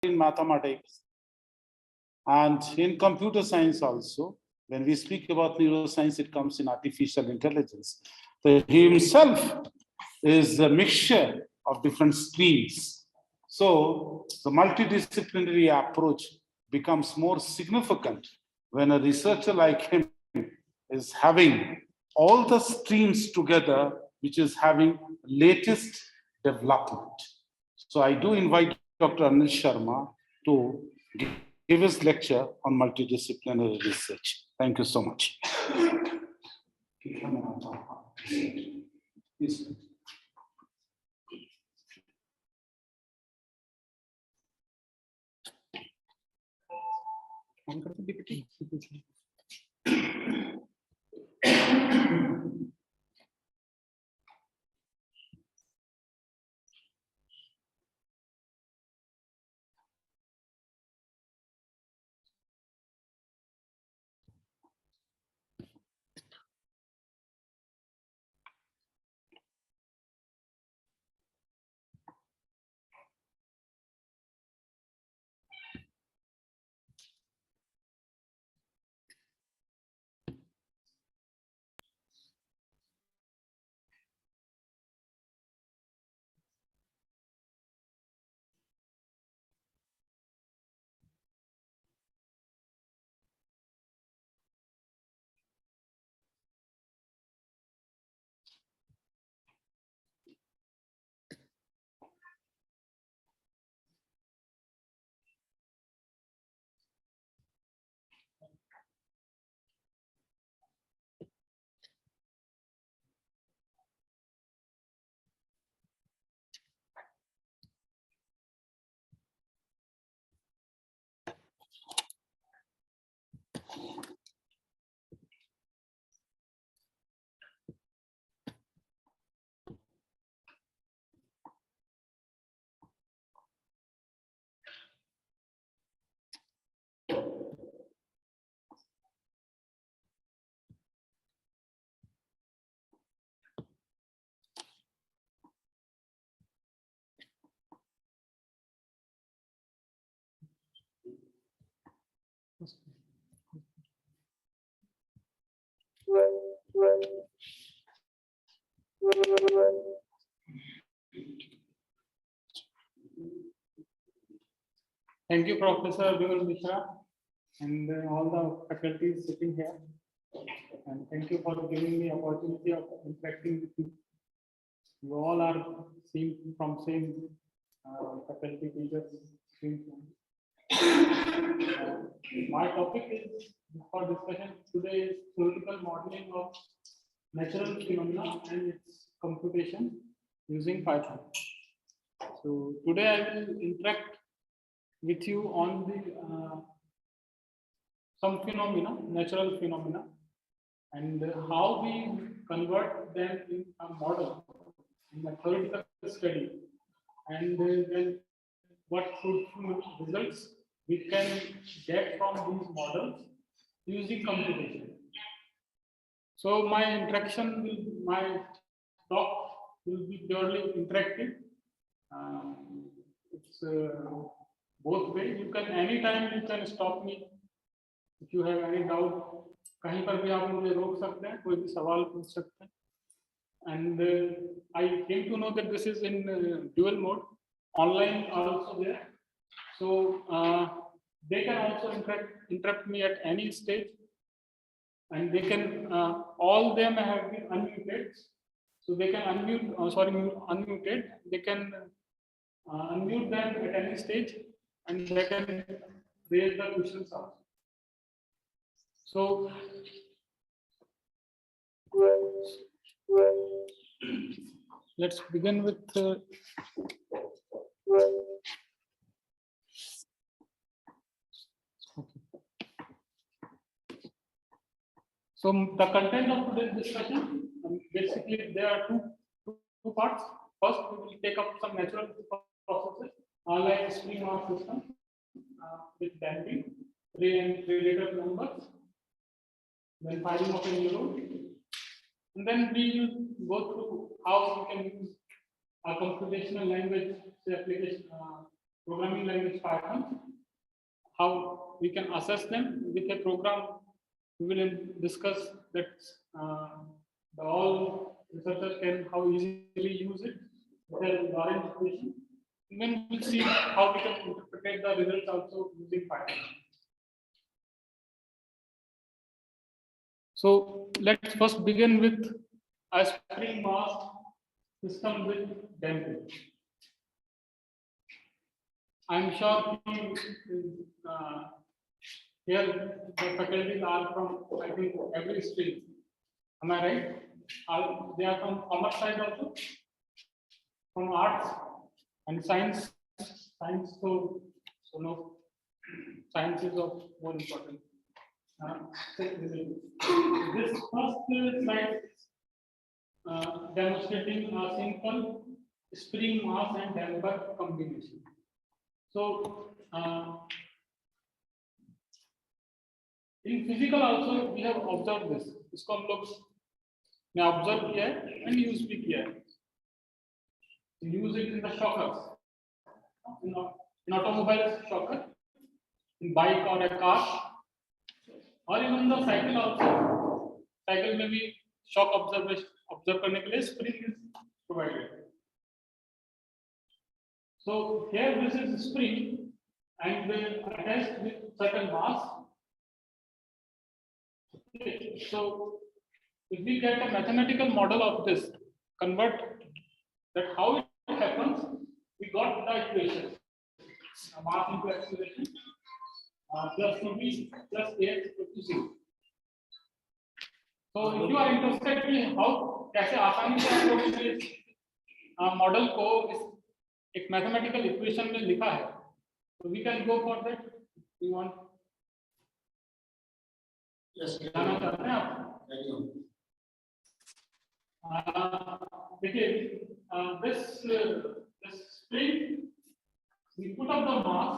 in mathematics and in computer science also. When we speak about neuroscience, it comes in artificial intelligence. So he himself is a mixture of different streams. So the multidisciplinary approach becomes more significant when a researcher like him is having all the streams together, which is having latest development. So I do invite Dr. Anil Sharma to give his lecture on multidisciplinary research. Thank you so much. Please. Thank you, Professor Vimal Mishra, and all the faculty sitting here. And thank you for giving me opportunity of interacting with you. You all are from same faculty teachers. My topic is for discussion today is theoretical modeling of natural phenomena and its computation using Python. So today I will interact with you on the some phenomena, natural phenomena, and how we convert them in a model, in a theoretical study, and then what fruitful results we can get from these models using computation. So my talk will be purely interactive. It's both ways. You can anytime you can stop me if you have any doubt. कहीं पर भी आप मुझे रोक सकते हैं, कोई भी सवाल पूछ सकते हैं. And I came to know that this is in dual mode, online also there. So they can also interrupt me at any stage, and they can all them have been unmuted, so they can unmuted. They can unmute them at any stage, and they can raise the questions also. So let's begin with so the content of today's discussion, basically there are two parts. First, we will take up some natural processes, like stream of system with damping, ray and radiator numbers, then firing of a neuron, and then we will go through how we can use a computational language, say application programming language Python, how we can assess them with a program. We will discuss that all researchers can how easily use it. The Lorentz equation. Then we'll see how we can interpret the results also using Python. So let's first begin with a spring mass system with damping. I'm sure here the faculties are from, I think, every stream. Am I right? They are from commerce side also, from arts and science. So no, science is of more important. This first slide is demonstrating a simple spring mass and damper combination. So in physical also we have observed this. इसको हम लोग ने observe किया है and use भी किया है. Use it in the shockers, in automobile shocker, in bike or a car, or even the cycle also. Cycle में भी shock observe करने के लिए spring is provided. So here this is spring and attached with certain mass. Okay. So if we get a mathematical model of this, convert that how it happens, we got the equation. Mass into acceleration plus cv plus ax equal to 0. So if you are interested in how कैसे आसानी से हम लोग इस model को इस एक mathematical equation में लिखा है, तो we can go for that. We want जाना चाहते हैं आप? देखिए this spring, we put up the mass,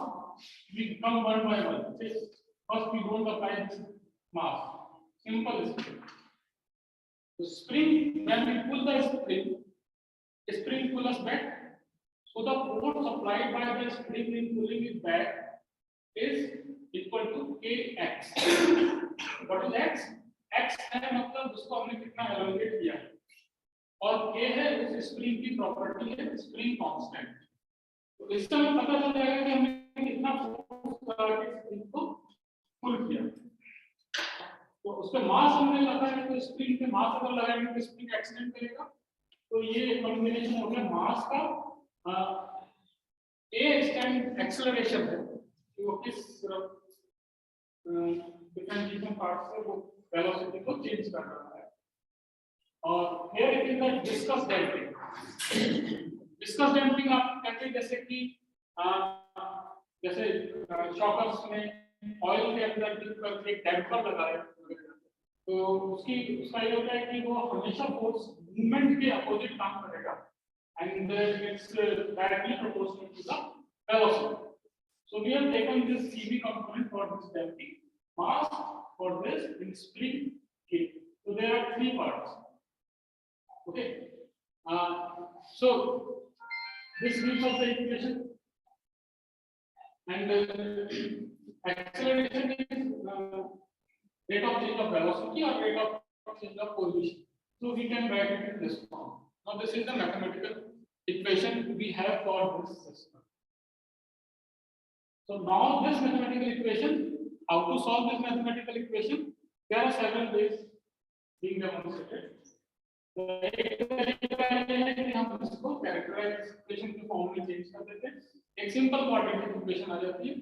we come one by one. First we don't apply this mass, simple spring. The spring, when we pull the spring pull us back. So the force applied by the spring in pulling it back is equal to kx. What is x? X है मतलब उसको हमने कितना elongate किया है, और k है उस स्प्रिंग की प्रॉपर्टी है, स्प्रिंग कांस्टेंट. तो इससे हमें पता चल जाएगा कि हमने कितना फोर्स लगा के स्प्रिंग को पुल किया. तो उस पे मास हमने लगाया, तो स्प्रिंग पे मास अगर लगाएंगे तो स्प्रिंग एक्सीडेंट करेगा. तो ये कॉम्बिनेशन हो गया मास का a स्टैंड एक्सेलरेशन है, वो किस डिफरेंशिएशन पार्ट से वो वेलोसिटी को चेंज कर रहा है. और here it is the viscous damping. Viscous damping आप कहते हैं जैसे कि जैसे शॉकर्स में ऑयल के अंदर करके एक डैम्पर लगाया, तो उसका ये होता है कि वो हमेशा फोर्स मूवमेंट के अपोजिट काम करेगा, and it's directly proportional to the velocity. So we have taken this CV component for this damping, mass for this in spring K. So there are three parts. Okay. So this gives us the equation, and acceleration is rate of change of velocity or rate of change of position. So we can write it in this form. Now this is the mathematical equation we have for this system. So now this mathematical equation, how to solve this mathematical equation? There are several ways being demonstrated. So हम इसको characterize equation के form में change कर देते हैं. एक simple quadratic equation आ जाती है,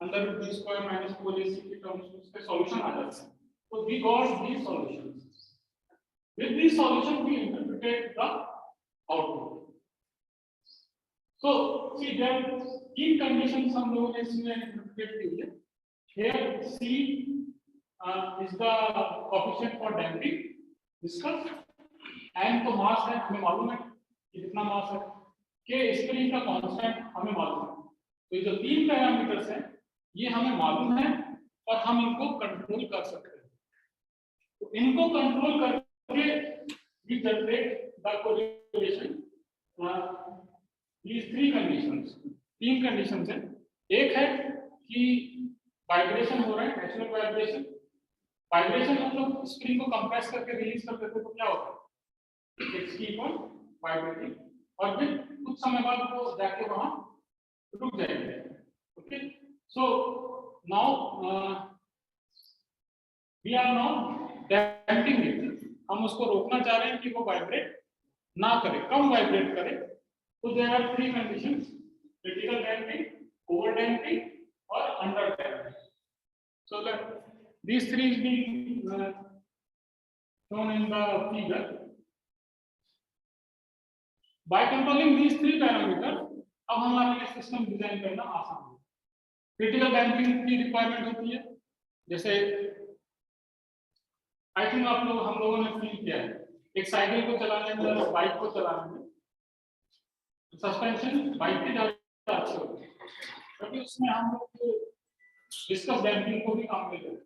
अंदर b square minus 4ac की terms में उसके solution आ जाते हैं. So we got these solutions. With these solutions we interpreted the output. So see there तीन conditions हम लोगों ने इसमें interpret की है. Here C is the coefficient for damping, discuss. M तो मास है, हमें मालूम है कि कितना मास है. K स्प्रिंग का कांस्टेंट हमें मालूम है. तो ये जो तीन पैरामीटर्स हैं ये हमें मालूम है और हम इनको कंट्रोल कर सकते हैं. तो इनको कंट्रोल करके we generate the correlation. These three conditions, तीन कंडीशन है। एक है कि वाइब्रेशन हो रहा है, नेचुरल वाइब्रेशन। वाइब्रेशन मतलब स्प्रिंग को कंप्रेस करके रिलीज कर देते तो क्या होता है, इट्स कीप ऑन वाइब्रेटिंग, और फिर कुछ समय बाद वो जाके वहां रुक जाएंगे। Okay, so now we are now damping it, हम उसको रोकना चाह रहे हैं कि वो वाइब्रेट ना करे, कम वाइब्रेट करे। तो there are three conditions, critical damping, over damping और under damping. So that these three is being shown in the figure. By controlling these three parameters, अब हमारे लिए सिस्टम डिजाइन करना आसान है। क्रिटिकल डैम्पिंग की रिक्वायरमेंट होती है, जैसे आई थिंक हम लोगों ने फील किया है, एक साइकिल को चलाने में, बाइक को चलाने में सस्पेंशन बाइक की ज्यादा अच्छी होती है, क्योंकि उसमें हम लोग विस्कस डैम्पिंग को भी काम में लेते हैं।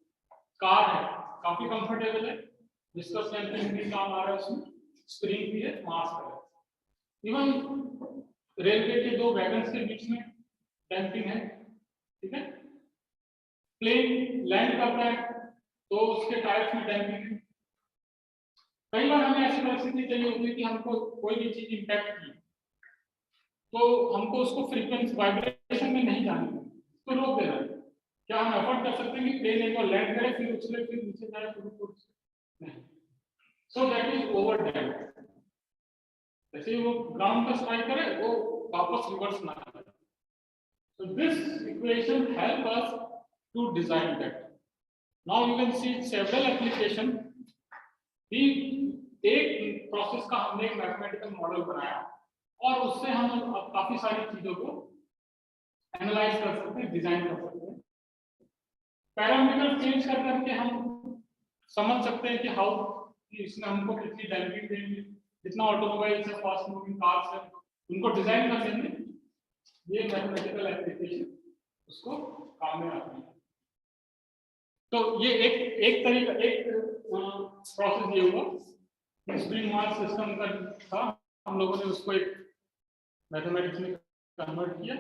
कार है, काफी कंफर्टेबल है, विस्कस डैम्पिंग भी काम आ रहा है उसमें, स्प्रिंग भी है, मास है। इवन रेलवे के दो वैगन्स के बीच में डैम्पिंग है, ठीक है। प्लेन लैंड कर रहा है तो उसके टायर्स में डैम्पिंग है। कई बार हमें ऐसी परिस्थिति चाहिए होती है कि हमको कोई भी चीज इंपैक्ट की, तो हमको उसको फ्रीक्वेंसी वाइब्रेशन में नहीं जाने देना, तो रोक देना है। क्या हम एफर्ट कर सकते हैं कि प्लेन एक बार लैंड करे, फिर उछले, फिर नीचे जाए, फिर नहीं। सो दैट इज ओवर डैम्प। जैसे वो ग्राउंड पे स्ट्राइक करे, वो वापस रिवर्स ना करे। So this equation help us to design that. Now you can see several application. एक प्रोसेस का हमने एक मैथमेटिकल मॉडल बनाया और उससे हम अब काफी सारी चीजों को एनालाइज कर सकते हैं, डिजाइन कर सकते हैं। पैरामीटर चेंज कर करके हम समझ सकते हैं कि हाउ इसमें हमको कितनी डैम्पिंग देंगे, जितना ऑटोमोबाइल से फास्ट मूविंग कार्स है उनको डिजाइन कर देंगे। ये मैथमेटिकल एप्लीकेशन उसको काम में आती है। तो ये एक तरीका, एक प्रोसेस ये हुआ, स्प्रिंग मास सिस्टम का था, हम लोगों ने उसको एक मैथमेटिक्स में कन्वर्ट किया।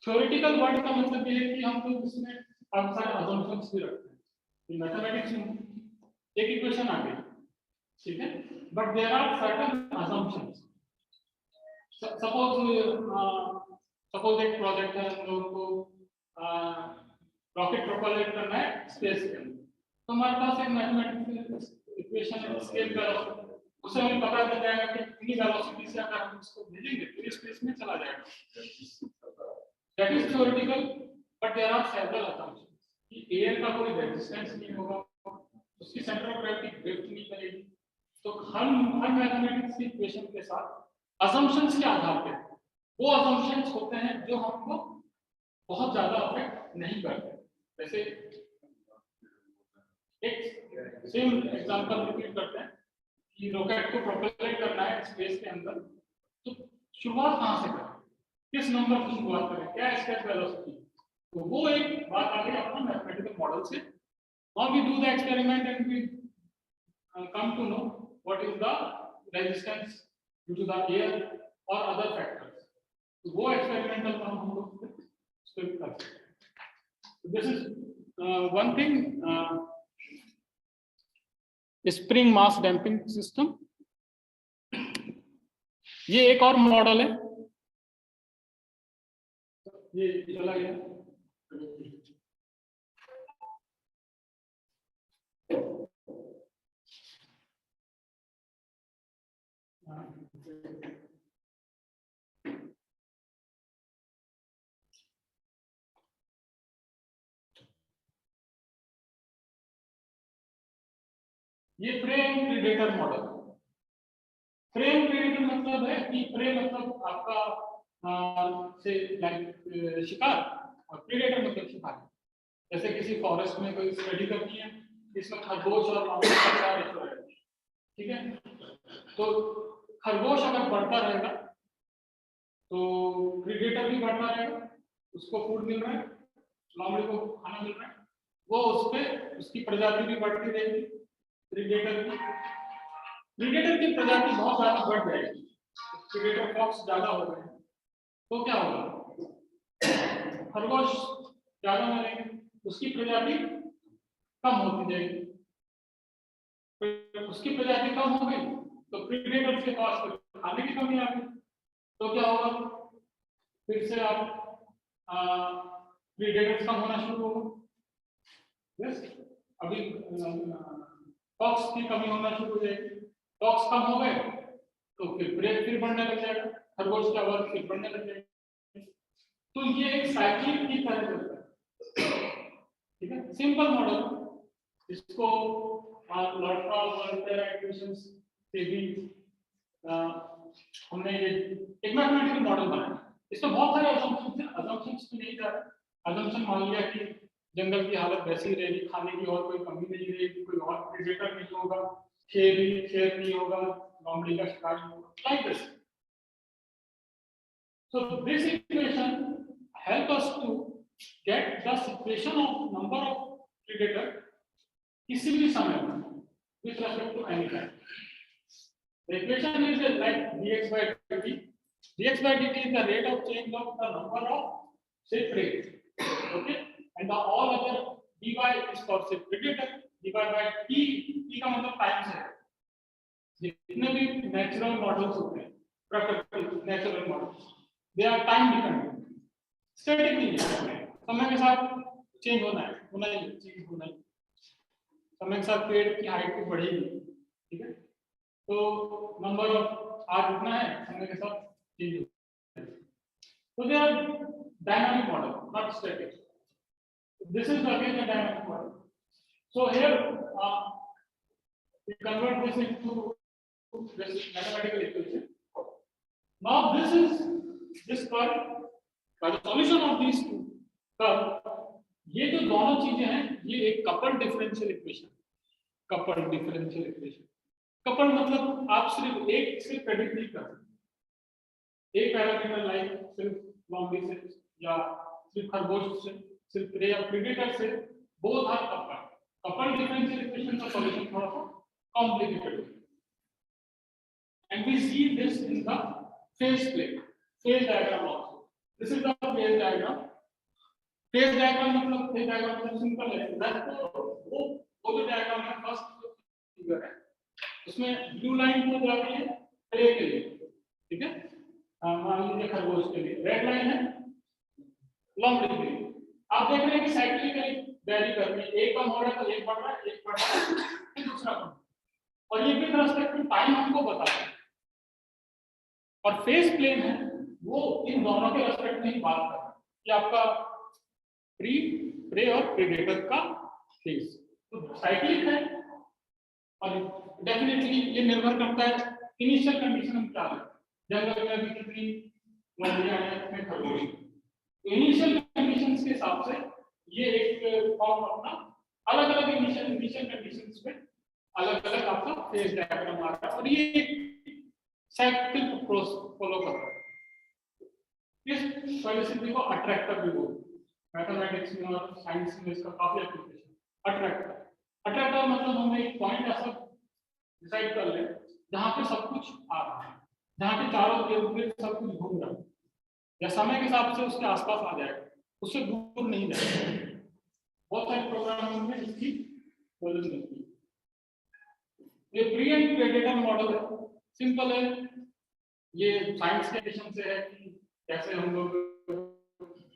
थ्योरेटिकल वर्ड का मतलब ये है कि हम लोग इसमें काफी सारे अजम्पशंस भी रखते हैं। मैथमेटिक्स में एक इक्वेशन आ गई, ठीक है, but there are certain assumptions. Suppose एक प्रोजेक्ट है, हम लोगों को रॉकेट प्रोपेलर करना है स्पेस के अंदर, तो हमारे पास एक मैथमेटिक्स इक्वेशन है, स्केल वेलोसिटी, उससे हमें पता चल जाएगा कि कितनी वेलोसिटी से अगर हम उसको भेजेंगे तो स्पेस में चला जाएगा। That is theoretical, but there are several assumptions कि एयर का कोई रेजिस्टेंस नहीं होगा, उसकी सेंटर ऑफ ग्रेविटी ड्रिफ्ट नहीं करेगी। तो हर मैथमेटिक्स की इक्वेशन के साथ असम्पशंस के आधार पे वो असम्पशंस होते हैं जो हमको बहुत ज्यादा अफेक्ट नहीं करते। जैसे एक सेम एग्जांपल रिपीट करते हैं कि रॉकेट को प्रोपेलर करना है स्पेस के अंदर, तो शुरुआत कहां से करें, किस नंबर से शुरुआत करें, क्या स्पेस वेलोसिटी, तो वो एक बात आ गई अपना मैथमेटिकल मॉडल से। Now we do the experiment and we come to know what is the resistance due to the air or other factors. तो वो एक्सपेरिमेंटल काम हम लोग कर सकते हैं। This is one thing, spring mass damping system. ये एक और मॉडल है, ये चला गया। ये frame predator model. Frame predator मतलब है कि फ्रेम मतलब आपका से शिकार, और प्रीडेटर मतलब शिकार। जैसे किसी फॉरेस्ट में कोई स्टडी करनी है, इसमें खरगोश और मामूली का क्या रेशो है, ठीक है। तो खरगोश अगर बढ़ता रहेगा तो प्रीडेटर भी बढ़ता रहेगा, उसको फूड मिल रहा है, मामूली को खाना मिल रहा है, वो उस पे उसकी प्रजाति भी बढ़ती रहेगी। प्रीडेटर की प्रजाति बहुत ज्यादा बढ़ जाएगी, प्रीडेटर फॉक्स ज्यादा हो गए, तो क्या होगा, खरगोश ज्यादा मरेंगे, उसकी प्रजाति कम होती जाएगी, उसकी प्रजाति कम हो गई तो प्रीडेटर्स के पास खाने की कमी आ गई, तो क्या होगा, फिर से आप प्रीडेटर्स कम होना शुरू होगा। यस, अभी टॉक्स की कमी होना शुरू हो जाएगी, टॉक्स कम हो गए तो फिर प्रे फिर बढ़ने लग जाएगा, खरगोश का वर्ग फिर बढ़ने लग जाएगा। तो ये एक साइकिल की तरह चलता है, ठीक है, सिंपल मॉडल, इसको इक्वेशंस से भी हमने ये एक मैथमेटिकल मॉडल बनाया। इसमें बहुत सारे अजम्पशंस भी नहीं जा रहे, अजम्पशन मान लिया कि जंगल की हालत वैसी ही रहेगी, खाने की और कोई कमी नहीं रहेगी, कोई और प्रेडेटर नहीं होगा, शेर नहीं होगा, लोमड़ी का शिकार नहीं होगा, like this. So this equation help us to get the situation of number of predator किसी भी समय में with respect to any time. The equation is like dx by dt. Dx by dt is the rate of change of the number of say prey. Okay, and the all other dy is for say predator. dy by t का मतलब time से है। जितने भी natural models होते हैं, प्राकृतिक natural models, they are time dependent, static नहीं है, समय के साथ चेंज होना है, चेंज होना है, समय के साथ पेड़ की हाइट भी बढ़ेगी, ठीक है, तो नंबर ऑफ आज इतना है, समय के साथ चेंज होता है, तो they are dynamic model, not static. This is again a dynamic model. So here we convert this into this mathematical equation. Now this curve, by the solution of these two curve, ये जो दोनों चीजें हैं, ये एक couple differential equation, couple differential equation. Couple मतलब आप सिर्फ एक से प्रेडिक्ट नहीं कर सकते, एक पैरामीटर लाइक सिर्फ लोमड़ी से या सिर्फ खरगोश से, सिर्फ प्रे या प्रेडेटर से, both are couple. Couple differential equation का सॉल्यूशन थोड़ा सा कॉम्प्लिकेटेड है, and we see this in the phase plane, phase diagram also. This is the phase diagram. Phase diagram मतलब सिंपल है, वो जो diagram है फर्स्ट फिगर है, उसमें ब्लू लाइन को जा रही है प्रे के लिए, ठीक है, मान लीजिए खरगोश के लिए, रेड लाइन है लोमड़ी के लिए। आप देख रहे हैं कि साइक्लिकली वैरी कर रही है, एक कम हो रहा है तो एक बढ़ रहा है, एक बढ़ रहा है फिर दूसरा कम, और ये विद रिस्पेक्ट टू टाइम हमको बताता है। और फेज प्लेन है वो इन दोनों के रेस्पेक्ट में बात कर रहा है कि आपका प्रे और प्रेडेटर का फेज तो साइक्लिक है, और डेफिनेटली ये निर्भर करता है इनिशियल कंडीशन हम क्या है, जंगल में भी कितनी लोमड़ियां हैं, कितने खरगोश, इनिशियल कंडीशंस के हिसाब से ये एक फॉर्म अपना अलग अलग इनिशियल कंडीशंस में अलग अलग आपका फेज डायग्राम आ रहा है, और ये साइकिल फॉलो कर रहा है। इस पॉलिसी को अट्रैक्टर भी बोलते हैं, मैथमेटिक्स में और साइंस में इसका काफी एप्लीकेशन। अट्रैक्टर मतलब हम एक पॉइंट ऐसा डिसाइड कर ले जहां पे सब कुछ आ रहा है, जहां के चारों इर्द-गिर्द सब कुछ घूम रहा है, या समय के हिसाब से उसके आसपास आ जाएगा, उससे दूर नहीं जाएगा। बहुत सारे प्रोग्रामिंग में इसकी मदद मिलती है। ये प्री एंड प्रेडेटर मॉडल है, सिंपल है, ये साइंस के एडिशन से है कि कैसे हम लोग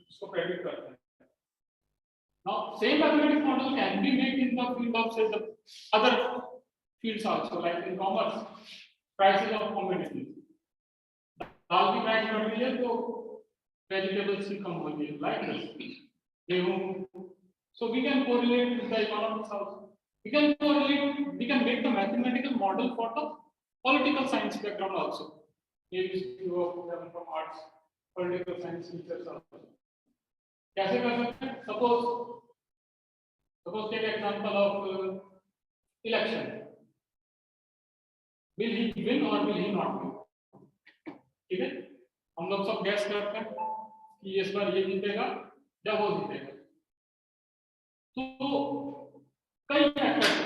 उसको प्रेडिक्ट करते हैं। Now, same mathematics model can be made in the field of say the other fields also, like in commerce, prices of commodities. दाल की प्राइस बढ़ रही है तो वेजिटेबल्स की कम हो रही है, like this. गेहूं. So we can correlate with the economics also. We can make the mathematical model for the political science background also. Maybe you have from arts, political science teachers also. कैसे कर सकते हैं? Suppose take example of election. Will he win or will he not win? ठीक है, हम लोग सब gas करते हैं कि इस बार ये जीतेगा या वो जीतेगा। तो कई factors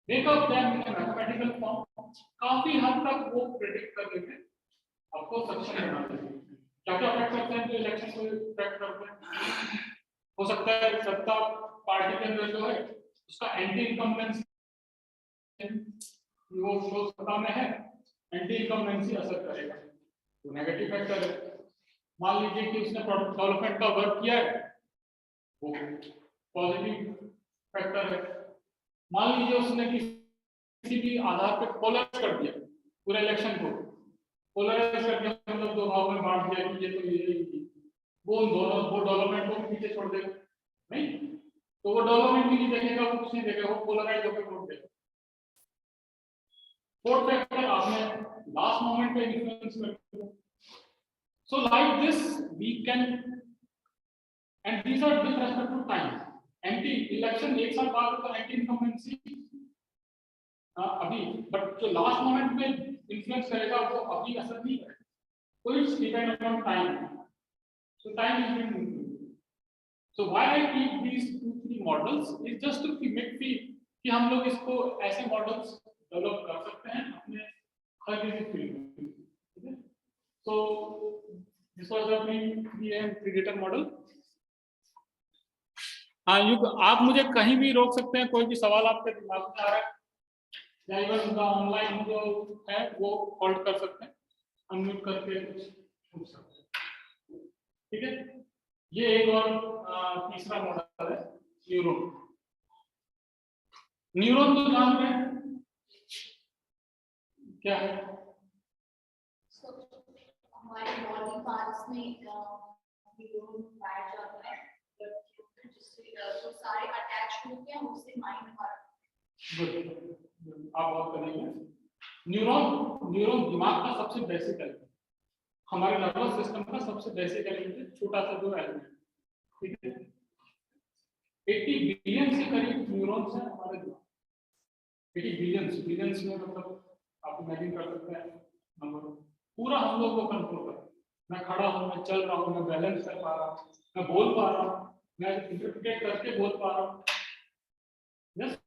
make up them in mathematical form, काफी हद तक वो प्रेडिक्ट करने में आपको सक्षम बना देंगे। क्या क्या अफेक्ट करते हैं जो इलेक्शन को इफेक्ट करते हैं? हो सकता है सत्ता पार्टी के अंदर जो है उसका एंटी इनकम्बेंसी, वो सत्ता में है, एंटी इनकम्बेंसी असर करेगा, तो नेगेटिव फैक्टर है। मान लीजिए कि उसने डेवलपमेंट का वर्क किया है, वो पॉजिटिव फैक्टर है। मान लीजिए उसने किसी भी आधार पे पोलराइज कर दिया पूरे इलेक्शन को, पोलराइज कर दिया मतलब दो भागों में बांट दिया कि ये तो ये, वो डेवलपमेंट को भी पीछे छोड़ देगा, नहीं तो वो डेवलपमेंट भी नहीं देखेगा, वो कुछ नहीं देखेगा, वो पोलराइज होकर वोट देगा। फोर्थ फैक्टर, आपने लास्ट मोमेंट पे इन्फ्लुएंस करते हो। So like this we can, and these are with respect to time. Anti election एक साल बाद तो एंटी इनकम्बेंसी अभी, बट जो लास्ट मोमेंट में इन्फ्लुएंस करेगा वो अभी असर नहीं करेगा, तो it's depend upon time. So time is between. So why I keep these 2-3 models is just to make feel कि हम लोग इसको ऐसे मॉडल्स डेवलप कर सकते हैं अपने हर किसी फील्ड में, ठीक है? So this was a predator model. हाँ, आप मुझे कहीं भी रोक सकते हैं, कोई भी सवाल आपके दिमाग में आ रहा है या इवन ऑनलाइन जो है वो होल्ड कर सकते हैं, अनम्यूट करके पूछ सकते हैं, ठीक है? ये एक और तीसरा मॉडल है न्यूरॉन। न्यूरॉन तो जान रहे हैं क्या है? हमारे बॉडी पार्ट्स में न्यूरॉन पाया जाता है, जिससे तो सारे अटैच होते हैं उससे माइंड पर। आप बात करेंगे न्यूरॉन दिमाग का सबसे बेसिक एलिमेंट, हमारे नर्वस सिस्टम का सबसे बेसिक एलिमेंट, छोटा सा जो एलिमेंट, ठीक है? 80 बिलियन से करीब न्यूरॉन्स हैं हमारे दिमाग, 80 बिलियंस में मतलब आप इमेजिन कर सकते हैं नंबर, पूरा हम लोग को कंट्रोल कर। मैं खड़ा हूँ, मैं चल रहा हूँ, मैं बैलेंस कर पा रहा हूँ, मैं बोल पा रहा हूँ, मैं इंटरप्रेट करके बोल पा रहा हूँ, यस,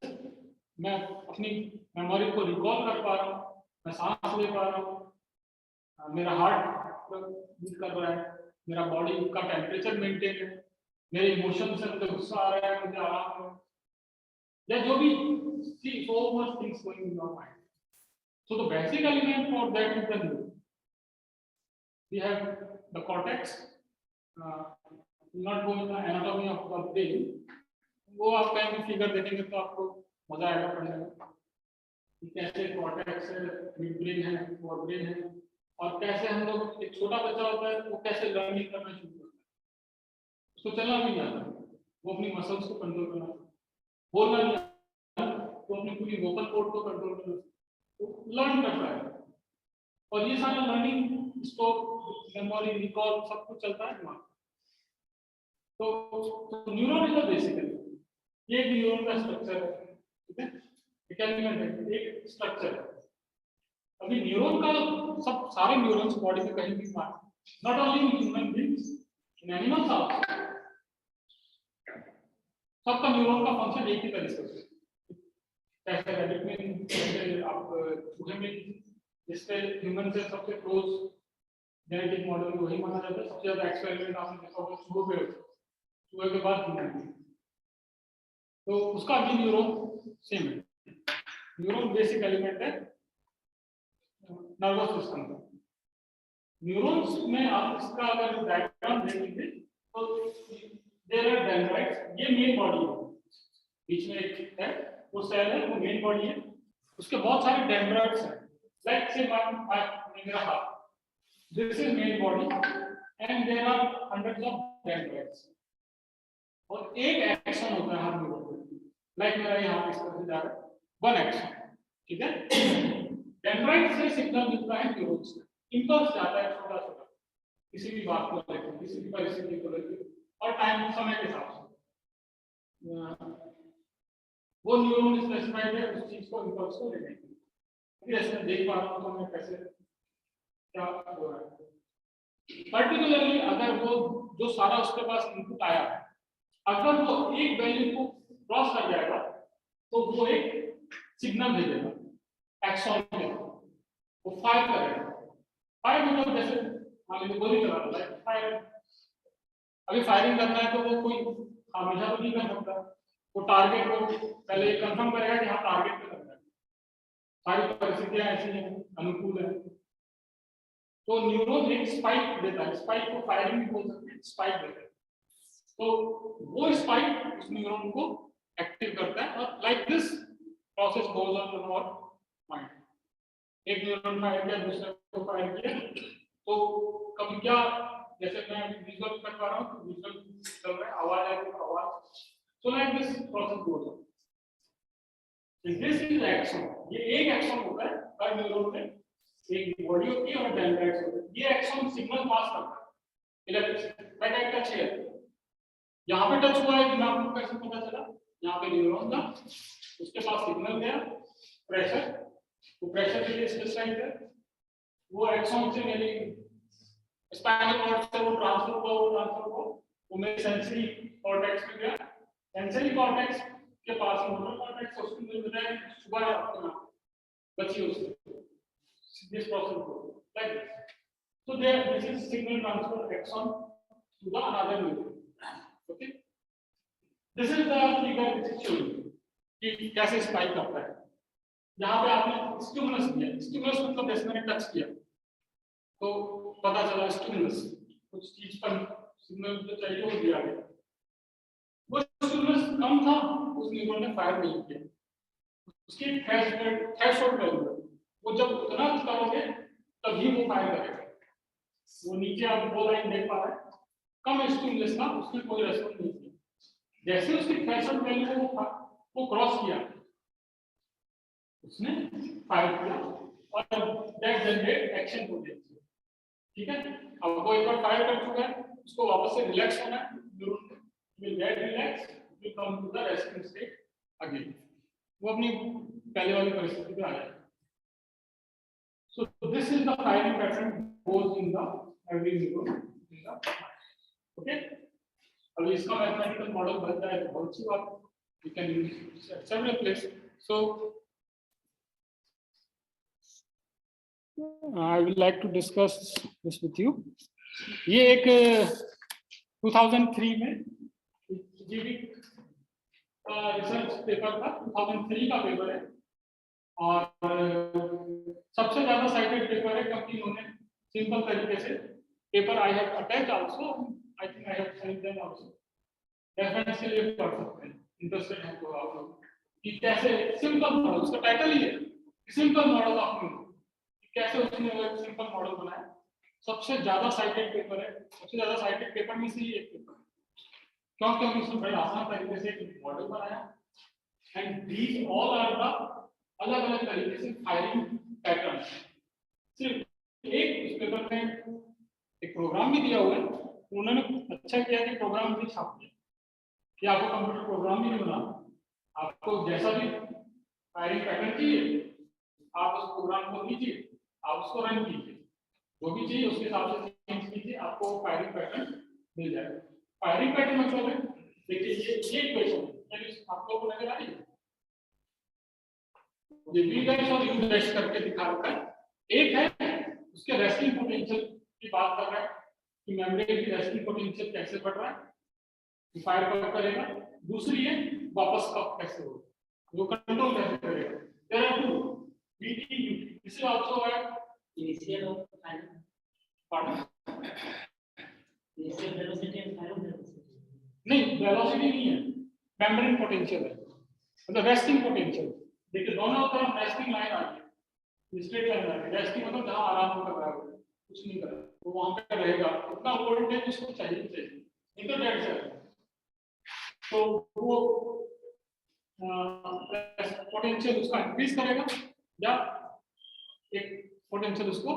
मैं अपनी मेमोरी को रिकॉल कर पा रहा हूँ, मैं सांस ले पा रहा हूँ, मेरा हार्ट बीट कर रहा है, मेरा बॉडी का टेम्परेचर मेंटेन है, मेरे इमोशन से मुझे गुस्सा आ रहा है, मुझे आराम है, या जो भी, see so much things going in your mind. So the basic element for that is the neuron. We have the cortex, not go in the anatomy of the brain, वो आप कहीं भी फिगर देखेंगे तो आपको मजा आएगा पढ़ने में कि कैसे कॉर्टेक्स है, मिड ब्रेन है, फोर ब्रेन है, और कैसे हम लोग, एक छोटा बच्चा होता है वो कैसे लर्निंग करना शुरू करता है, उसको चलना भी नहीं आता, वो अपनी मसल्स को कंट्रोल करना, बोलना नहीं आता, वो अपनी पूरी वोकल कॉर्ड को कंट्रोल करना, तो लर्न करता है, और ये सारा लर्निंग, स्टोर, मेमोरी, रिकॉल सब कुछ चलता है दिमाग। तो न्यूरॉन इज द बेसिक है, ये न्यूरॉन का स्ट्रक्चर है, ठीक है? एक एलिमेंट है, एक स्ट्रक्चर है। अभी न्यूरॉन का सब सारे न्यूरॉन्स बॉडी में कहीं भी पाए, not only in human beings, in animals also, सबका न्यूरॉन का फंक्शन एक ही तरह से है। कैसे रैबिट में, कैसे आप चूहे में, जिससे ह्यूमन से सबसे क्लोज जेनेटिक मॉडल वही माना जाता है, सबसे ज्यादा एक्सपेरिमेंट आपने देखा होगा चूहे पे, चूहे के बाद ह्यूमन, तो उसका भी न्यूरॉन सेम है। न्यूरॉन बेसिक एलिमेंट है नर्वस सिस्टम का। न्यूरॉन्स में आप इसका अगर डायग्राम देखेंगे तो देयर आर डेंड्राइट्स, ये मेन बॉडी है, बीच में एक है वो सेल है, वो मेन बॉडी है, उसके बहुत सारे डेंड्राइट्स हैं, लाइक से मेरा हाथ, this is main body and there are hundreds of dendrites, और एक एक्शन होता है हर न्यूरॉन में, लाइक मेरा यहाँ इस तरह से जा रहा है, वन एक्शन, ठीक है? डेंड्राइट से सिग्नल मिलता है न्यूरॉन से, इंपल्स जाता है छोटा छोटा किसी भी बात को लेकर, किसी भी परिस्थिति को लेकर, और टाइम समय के साथ वो न्यूरॉन स्पेसिफाइड है उस चीज को, इंपल्स को लेने के लिए। ऐसे देख पा रहा हूँ तो मैं कैसे क्या हो रहा है, पर्टिकुलरली अगर वो जो सारा उसके पास इनपुट आया है, अगर वो एक वैल्यू को क्रॉस कर जाएगा तो वो एक सिग्नल भेजेगा एक्सॉन में, वो फायर करेगा। फायर मतलब जैसे मान लीजिए गोली चला रहा है, फायर, अभी फायरिंग करना है तो वो कोई हमेशा तो नहीं कर सकता, वो टारगेट को पहले कंफर्म करेगा कि हाँ टारगेट पे करना है, सारी परिस्थितियां ऐसी हैं, अनुकूल है, तो न्यूरॉन एक स्पाइक देता है, स्पाइक को फायरिंग भी बोल सकते हैं, स्पाइक देता है, तो वो स्पाइक उस न्यूरॉन को एक्टिव करता है और like this process goes on in our mind. एक न्यूरॉन फायर किया, दूसरे को फायर किया, तो कभी क्या, जैसे मैं विजुअल कर पा रहा हूँ तो विजुअल चल रहा है, आवाज आ रही है आवाज, सो like this process goes on. This is action, ये एक एक्शन होता है हर न्यूरॉन में, एक बॉडी होती है और डेंड्राइट्स होते हैं, ये एक्शन सिग्नल पास करता है इलेक्ट्रिसिटी। मैं टच है, यहाँ पे टच हुआ है, दिमाग को कैसे पता चला, यहाँ पे न्यूरॉन था, उसके पास सिग्नल गया, प्रेशर, वो प्रेशर के लिए स्पेसिफाइड है, वो एक्शन से मेरी स्पाइनल कॉर्ड से वो ट्रांसफर हुआ, वो मेरे सेंसरी कॉर्टेक्स में गया, सेंसरी कॉर्टेक्स के पास मोटर कॉर्टेक्स, उसको मुझे बताया सुबह आपके नाम बची उससे this process goes like this. So there, this is signal transfer axon to the another neuron. Okay. This is the figure which is showing कि कैसे स्पाइक करता है। यहाँ पे आपने स्टिमुलस दिया, स्टिमुलस मतलब जैसे मैंने टच किया तो पता चला स्टिमुलस, कुछ चीज पर सिग्नल जो चाहिए वो दिया गया, वो स्टिमुलस कम था, उस न्यूरॉन ने फायर नहीं किया, उसकी थ्रेशोल्ड वैल्यू, वो जब उतना करोगे तभी वो फायर करेगा। वो नीचे आप वो लाइन देख पा रहे हैं, कम स्टिमुलस था, उसने कोई रेस्पॉन्स नहीं किया, जैसे उसकी थ्रेशोल्ड वैल्यू को क्रॉस किया उसने फायर किया और दैट जनरेट एक्शन पोटेंशियल। ठीक है, अब वो एक बार फायर कर चुका है, उसको वापस से रिलैक्स होना है, neuron will get relax, will come to the resting state again, वो अपनी पहले वाली परिस्थिति पे आ जाएगा। So this is the firing pattern goes in the every neuron in the okay. अब इसका मैथमेटिकल मॉडल बन जाए तो बहुत सी बात, you can use at several places. So I would like to discuss this with you. ये एक 2003 में जीवी का रिसर्च पेपर था, 2003 का पेपर है और सबसे ज्यादा साइटेड पेपर है क्योंकि उन्होंने सिंपल तरीके से paper I have attached also, I think I have send them also, reference के लिए पढ़ सकते हैं, इंटरेस्टेड हैं तो आप लोग कि कैसे सिंपल मॉडल, उसका टाइटल ही है सिंपल मॉडल ऑफ न्यूरॉन, कैसे उसने एक सिंपल मॉडल बनाया। सबसे ज्यादा साइटेड पेपर है, सबसे ज्यादा साइटेड पेपर में से ही एक पेपर है, क्योंकि उसने बड़े आसान तरीके से एक मॉडल बनाया and these all are the अलग अलग तरीके से फायरिंग पैटर्न। सिर्फ एक इस पेपर में एक प्रोग्राम भी दिया हुआ है, उन्होंने अच्छा किया कि प्रोग्राम भी छाप दिया कि आपको कंप्यूटर प्रोग्राम भी नहीं बनाना, आपको जैसा भी फायरिंग पैटर्न चाहिए आप उस प्रोग्राम को लीजिए, आप उसको रन कीजिए, जो भी चाहिए उसके हिसाब से चेंज कीजिए, आपको फायरिंग पैटर्न मिल जाएगा। फायरिंग पैटर्न मतलब है, देखिए ये इक्वेशन आप लोगों को नजर आ रही है, ये V डैश और U डैश करके दिखा रखा है, एक है उसके रेस्टिंग पोटेंशियल की बात कर रहा है कि मेमोरी की रेस्टिंग पोटेंशियल कैसे बढ़ रहा है, फायर कब करेगा, दूसरी है वापस कब कैसे होगा, वो कंट्रोल कैसे करेगा। There are two VT UT, this is also है initial of fire, part initial velocity and fire velocity, नहीं वेलोसिटी नहीं है, मेम्ब्रेन पोटेंशियल है, मतलब रेस्टिंग पोटेंशियल। देखिए दोनों तरफ रेस्टिंग लाइन आ रही है, स्ट्रेट लाइन आ रही है, रेस्टिंग मतलब जहां आराम कर रहा है कुछ नहीं कर रहा, वो वहां पे रहेगा, उतना वोल्टेज उसको चाहिए नहीं तो डेड जाएगा, तो वो पोटेंशियल उसका इंक्रीज करेगा या एक पोटेंशियल उसको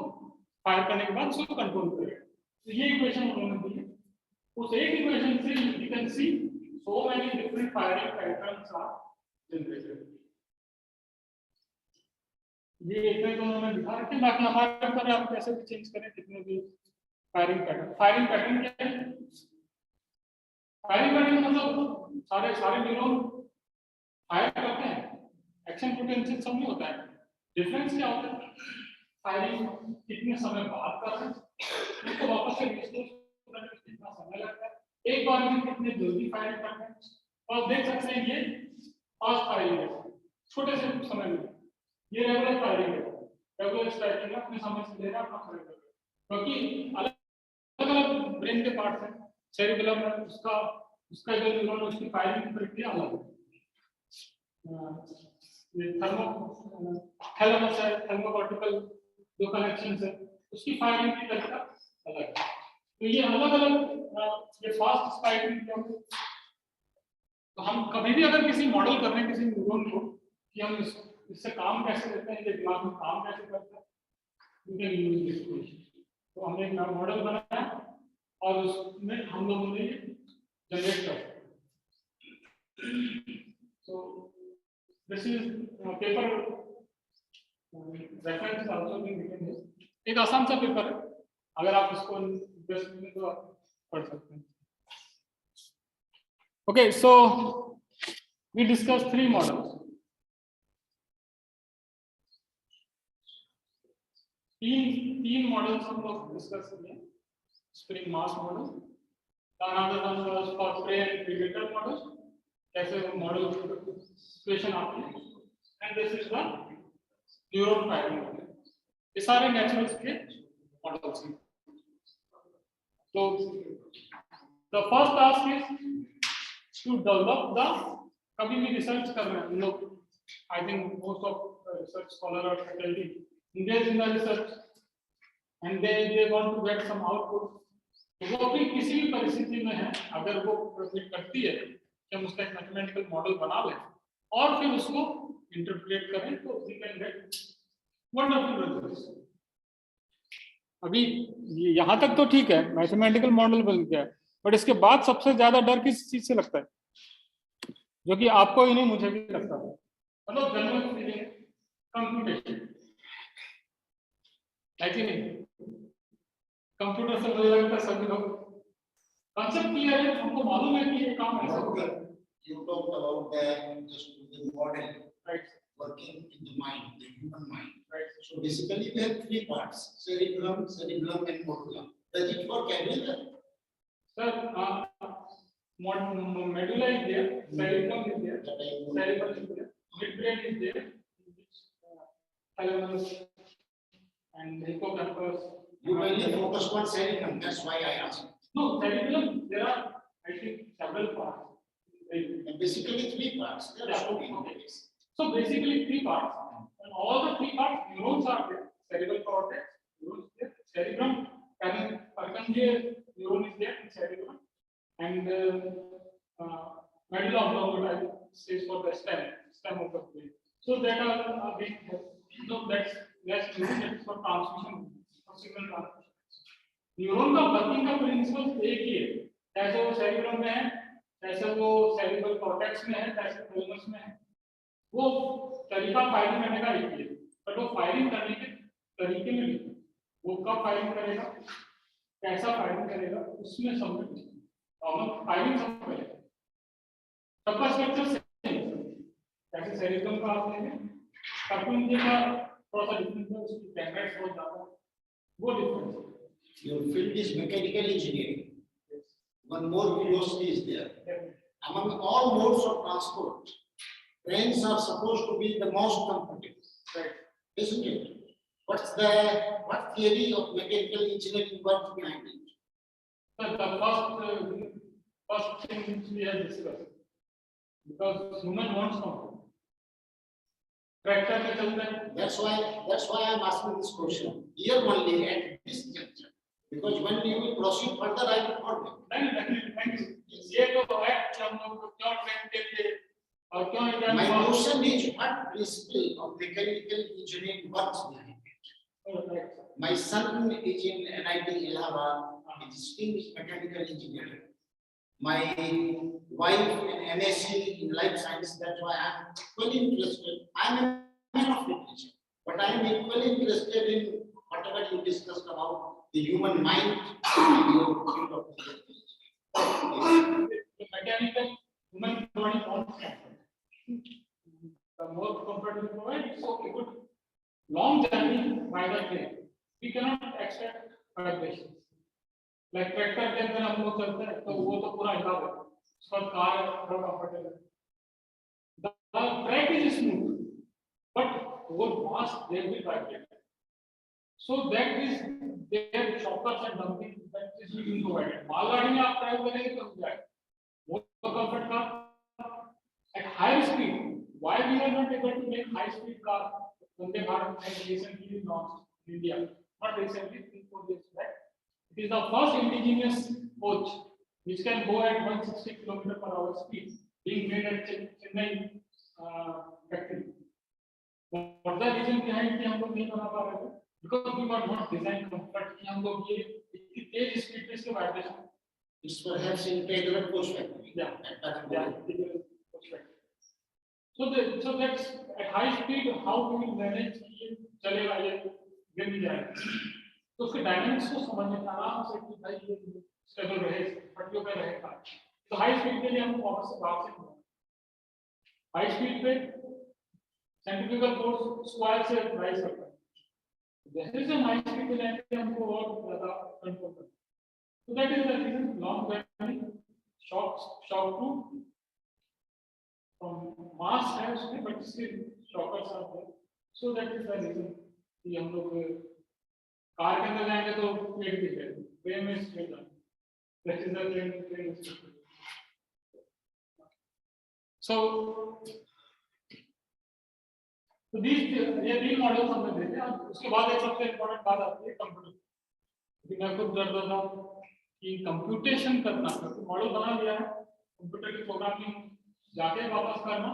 फायर करने के बाद उसको कंट्रोल करेगा। तो ये इक्वेशन उन्होंने दी है, उस एक इक्वेशन से you can see so many different firing patterns are generated. ये एक तो उन्होंने दिखा रखे, बाकी हमारे ऊपर आप कैसे भी चेंज करें कितने भी फायरिंग पैटर्न क्या है, फायरिंग पैटर्न मतलब सारे न्यूरॉन फायर करते हैं, एक्शन पोटेंशियल सब में होता है, डिफरेंस क्या होता है फायरिंग कितने समय बाद कर रहे हैं उसको वापस से रिस्टोर करने में कितना समय लगता है, एक बार में कितने जल्दी फायर करते हैं। और देख सकते हैं ये फास्ट फायरिंग है, छोटे से समय में। ये रेगुलर फायरिंग है, रेगुलर स्ट्राइकिंग है, अपने समय से ले रहा है, अपना फायर कर रहा है। क्योंकि अलग अलग ब्रेन के पार्ट्स हैं, सेरिबेलम है, उसका जो न्यूरॉन है उसकी फायरिंग की प्रक्रिया अलग है। ये थैलेमस है, थैलेमोकॉर्टिकल जो कनेक्शंस है उसकी फायरिंग की तरीका अलग है। तो ये अलग अलग ये फास्ट स्पाइकिंग। तो हम कभी भी अगर किसी मॉडल कर रहे हैं किसी न्यूरॉन को कि हम इससे काम कैसे लेते हैं, ये दिमाग में काम कैसे करता है, तो हमने एक मॉडल बनाया और उसमें हम लोगों ने जनरेट कर। So this is paper reference is also being written here. एक आसान सा पेपर है, अगर आप इसको इंटरेस्ट में तो आप पढ़ सकते हैं। Okay, so we discussed 3 models. तीन मॉडल्स हम लोग डिस्कस किए। Spring mass model, another one was for prey and predator model, कैसे वो मॉडल सिचुएशन आती है, and this is the neuron firing model. ये सारे नेचुरल्स के मॉडल्स हैं। तो the first task is to develop the, कभी भी रिसर्च कर रहे हैं हम लोग, I think most of research scholar are faculty engage in the research and they want to get some output। तो वो अपनी किसी भी परिस्थिति में है, अगर वो प्रोसीड करती है कि हम उसका एक मैथमेटिकल मॉडल बना लें और फिर उसको इंटरप्रेट करें, तो we can get wonderful results. अभी यहाँ तक तो ठीक है, मैथमेटिकल मॉडल बन गया है, बट इसके बाद सबसे ज्यादा डर किस चीज से लगता है, जो कि आपको ही नहीं मुझे भी लगता है, मतलब जनरल फीलिंग कंप्यूटेशन है कि नहीं। कंप्यूटर से मुझे लगता है सभी लोग कंसेप्ट क्लियर है, हमको मालूम है कि ये काम ऐसे होता है। You talked about the model, right, working in the mind, the human mind, right? So basically we have 3 parts: cerebellum, and medulla. Does it work everywhere? Sir, medulla is there, cerebellum is there, cerebellum is there, midbrain is there, thalamus and hippocampus. You mainly focus on cerebellum, that's why I asked. No, cerebellum, there are, I think, several parts. And basically 3 parts. There are so many. So basically 3 parts, and all the 3 parts, neurons are there. Cerebral cortex, neurons there, cerebrum, Purkinje neuron is there in cerebrum, and medulla oblongata stays for the stem of the brain. So that are being, that's neuron, that is for transmission, for signal transmission. Neuron का working का principal एक ही है, जैसे वो cerebrum में है, जैसे वो सेरिब्रल कॉर्टेक्स में है, जैसे थैलेमस में है, वो तरीका फायरिंग करने का एक ही है, पर वो फायरिंग करने के तरीके में नहीं, वो कब फायरिंग करेगा, कैसा फायरिंग करेगा, उसमें सब कुछ प्रॉब्लम फायरिंग सब करेगा, सबका स्ट्रक्चर सेम है। जैसे सेरिब्रम का आप लेंगे, पर्किंजे का थोड़ा सा डिफरेंस है, उसकी डेंड्राइट्स बहुत ज्यादा है, वो डिफरेंस है। Your field is mechanical engineering. One more curiosity is there. Among all modes of transport, trains are supposed to be the most comfortable, Right. isn't it? What theory of mechanical engineering works behind it? So the first thing which we have discussed, because human wants comfort. Tractor में चलते हैं. That's why I'm asking this question here only at this juncture, because when you will proceed further, I will not. Definitely, thank you. ये तो है कि हम लोग को क्यों ट्रेन के लिए और क्यों इंडिया My में question is what principle of mechanical engineering works behind it? My son is in NIT Allahabad, a distinguished mechanical engineer. My wife in MSc in life science, that's why I'm equally interested. I'm a man of literature, but I'm equally interested in whatever you discussed about the human mind. mechanical human body wants comfort. The more comfort we provide, it's okay. Good long journey by the train. We cannot expect vibration. Like tractor के अंदर हम लोग चलते हैं तो वो तो पूरा हिला देता है, उसका कार थोड़ा कंफर्टेबल है, the track is smooth but वो mass they will vibrate, so that is there shockers and damping that is being provided. मालगाड़ी में आप ड्राइव करेंगे तो हो जाएगा वो कंफर्ट का at high speed. Why we are not able to make high speed car? Vande Bharat has recently launched in India, not recently, 3-4 years back. It is the first indigenous coach which can go at 160 km/h speed, being made at Chennai factory. What the reason behind कि हम लोग नहीं बना पा रहे थे? Because we were not designed comfort कि हम लोग ये इतनी तेज स्पीड पे इसके vibration. It's perhaps in Pedro Coach Factory. Yeah. So that's at high speed how we will manage कि चलेगा ये गिर नहीं जाएगा, तो उसके डायनामिक्स को समझने का आराम से कि भाई ये स्टेबल रहे, पटरियों पे रहेगा। तो हाई स्पीड के लिए हम वापस से बात से हाई स्पीड पे सेंट्रीफ्यूगल फोर्स स्क्वायर से राइज करता है, जैसे जैसे हाई स्पीड पे जाएंगे हमको और ज्यादा कंट्रोल करना। So that is the reason long dynamic shock to from mass है उसमें, but still shockers are there. So that is the reason कि हम लोग कार के अंदर जाएंगे तो प्लेट भी है, ट्रेन में स्ट्रेट जाएंगे, that is the train is straight. So these ये तीन मॉडल्स हमने देखे। अब उसके बाद एक सबसे इम्पोर्टेंट बात आती है कंप्यूटर। मैं खुद कर रहा था कि कंप्यूटेशन करना, मॉडल बना लिया है, कंप्यूटर की प्रोग्रामिंग जाके वापस करना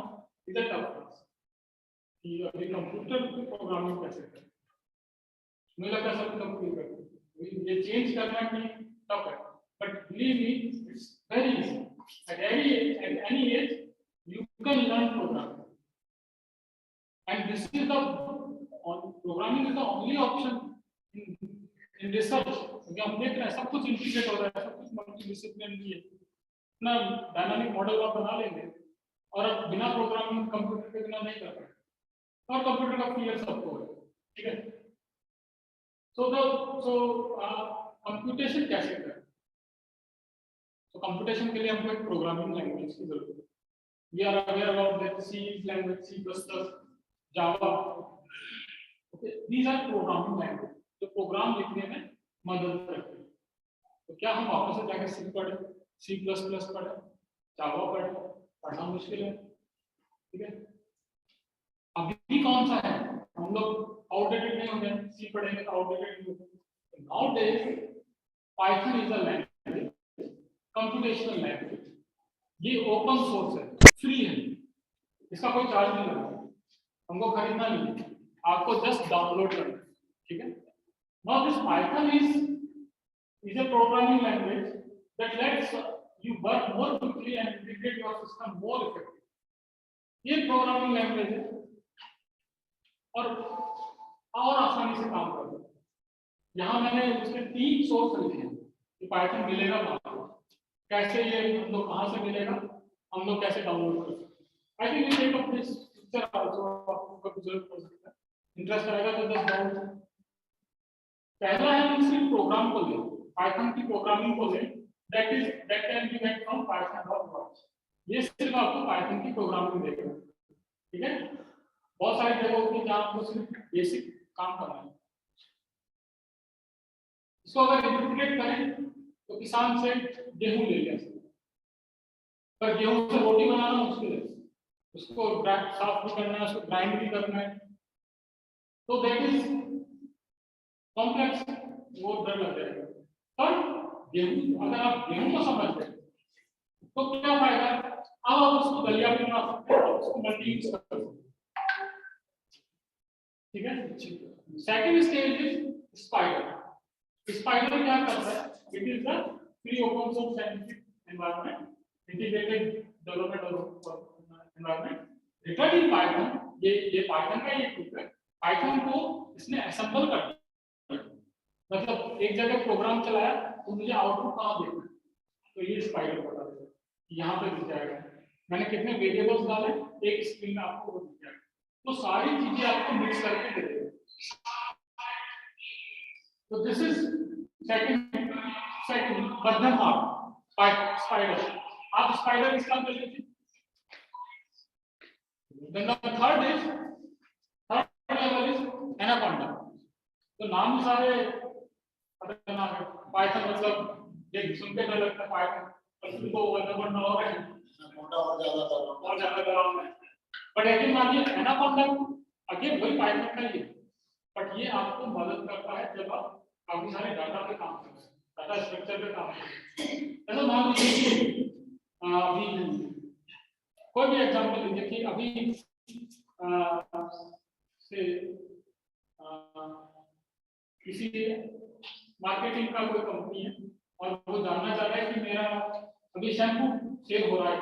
इज अ टफ टास्क कि अभी कंप्यूटर की प्रोग्रामिंग कैसे करें। मुझे लगता है सब कंप्यूटर करते हैं, ये चेंज करना भी टफ है, but believe me it's very easy. At any as you can learn programming, and this is the programming is the only option in research. हम देख रहे हैं सब कुछ इंटीग्रेट हो रहा है, सब कुछ मल्टीडिसिप्लिनरी है, इतना डायनामिक मॉडल आप बना लेंगे और अब बिना प्रोग्रामिंग कंप्यूटर के बिना नहीं कर पाए, और कंप्यूटर का क्लियर सबको है, ठीक है। सो कंप्यूटेशन कैसे करें? तो कंप्यूटेशन के लिए हमको एक प्रोग्रामिंग लैंग्वेज की जरूरत है। We are aware about that C language, C++, Java, okay, these are programming language जो प्रोग्राम लिखने में मदद करते हैं। तो क्या हम वापस से जाकर C पढ़े, C++ पढ़े, जावा पढ़े? पढ़ना मुश्किल है, ठीक है। अभी कौन सा है, हम लोग आउटडेटेड नहीं हो गए, सी पढ़ेंगे तो आउटडेटेड नहीं होंगे। Nowadays Python is a language, computational language, ये ओपन सोर्स है, फ्री है, इसका कोई चार्ज नहीं लगता, हमको खरीदना नहीं है, आपको जस्ट डाउनलोड करना है, ठीक है। Now this Python is a programming language that let's you work more quickly and integrate your system more effectively. ये प्रोग्रामिंग लैंग्वेज है और आसानी से काम करता है। यहाँ मैंने उसके 3 सोर्स लिखे हैं कि पाइथन मिलेगा कहाँ, कैसे ये हम लोग कहाँ से मिलेगा, हम लोग कैसे डाउनलोड कर सकते हैं। I think you take up this picture also, आपको कभी जरूरत पड़ सकता है, इंटरेस्ट आएगा तो जस्ट डाउनलोड। पहला है हम सिर्फ प्रोग्राम को लें, पाइथन की प्रोग्रामिंग को लें, that can be made from python.watch। ये सिर्फ आपको पाइथन की प्रोग्रामिंग देगा, ठीक है। बहुत सारी जगह होती है जहाँ आपको सिर्फ बेसिक काम करना है। इसको अगर इंटीग्रेट करें तो किसान से गेहूं ले लिया, पर गेहूं से रोटी बनाना मुश्किल है, उसको साफ भी करना है, उसको ग्राइंड भी करना है, तो दैट इज कॉम्प्लेक्स, वो डर लग जाएगा। पर गेहूं, अगर आप गेहूं को समझ गए तो क्या फायदा, अब आप उसको दलिया भी बना सकते हैं, उसको मल्टी यूज कर सकते हैं, ठीक है। Second stage is spider. Spider क्या करता है, it is the free open source scientific environment, integrated development environment return in Python. ये पाइथन का ये टूल है, पाइथन को इसने असेंबल कर दिया, मतलब एक जगह प्रोग्राम चलाया तो मुझे आउटपुट कहाँ देखना है, तो ये स्पाइडर बता देगा, यहाँ पे दिख जाएगा मैंने कितने वेरिएबल्स डाले, एक स्क्रीन में आपको वो दिख जाएगा, तो सारी चीजें आपको मिक्स करके दे देगा। तो दिस इज सेकंड मध्यम मार्ग स्पाइडर, आप स्पाइडर इसका कर लीजिए। Then the third level is anaconda. तो नाम सारे खतरनाक है। पाइथन मतलब ये सुन के डर लगता है पाइथन, पर तो एनाकोंडा और है मोटा और ज्यादा डरावना है। बट यदि मानिए एनाकोंडा अगेन वही पाइथन का ही है, बट ये आपको मदद करता है जब आप काफी सारे डाटा पे काम कर रहे हैं, डाटा स्ट्रक्चर पे काम कर रहे हैं। ऐसा मान लीजिए अभी कोई भी एग्जांपल लीजिए कि अभी से किसी मार्केटिंग का कोई कंपनी है और वो जानना चाह रहा है कि मेरा अभी शैम्पू सेल हो रहा है,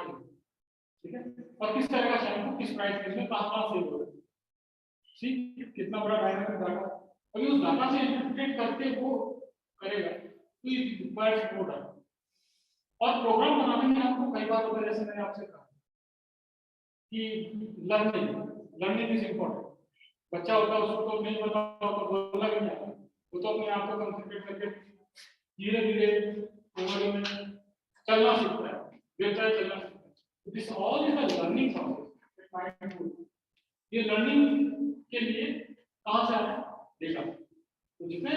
ठीक है, और किस तरह का शैम्पू किस प्राइस रेंज में कहाँ सेल हो रहा है, ठीक, कितना बड़ा डायनामिक डाटा, अभी उस डाटा से इंटरप्रेट करके वो करेगा तो ये रिक्वायर्स कोड है। और प्रोग्राम बनाने में आपको कई बार होता है, जैसे मैंने आपसे कहा कि लर्निंग इज इम्पोर्टेंट। बच्चा होता है उसको नहीं पता होता, बोलना भी नहीं आता, वो तो अपने आप को कंसंट्रेट करके धीरे धीरे मेमोरी में चलना सीखता है, चलना सीखता है। This all is a learning process. ये लर्निंग के लिए कहाँ से आ रहा है डेटा, तो जितने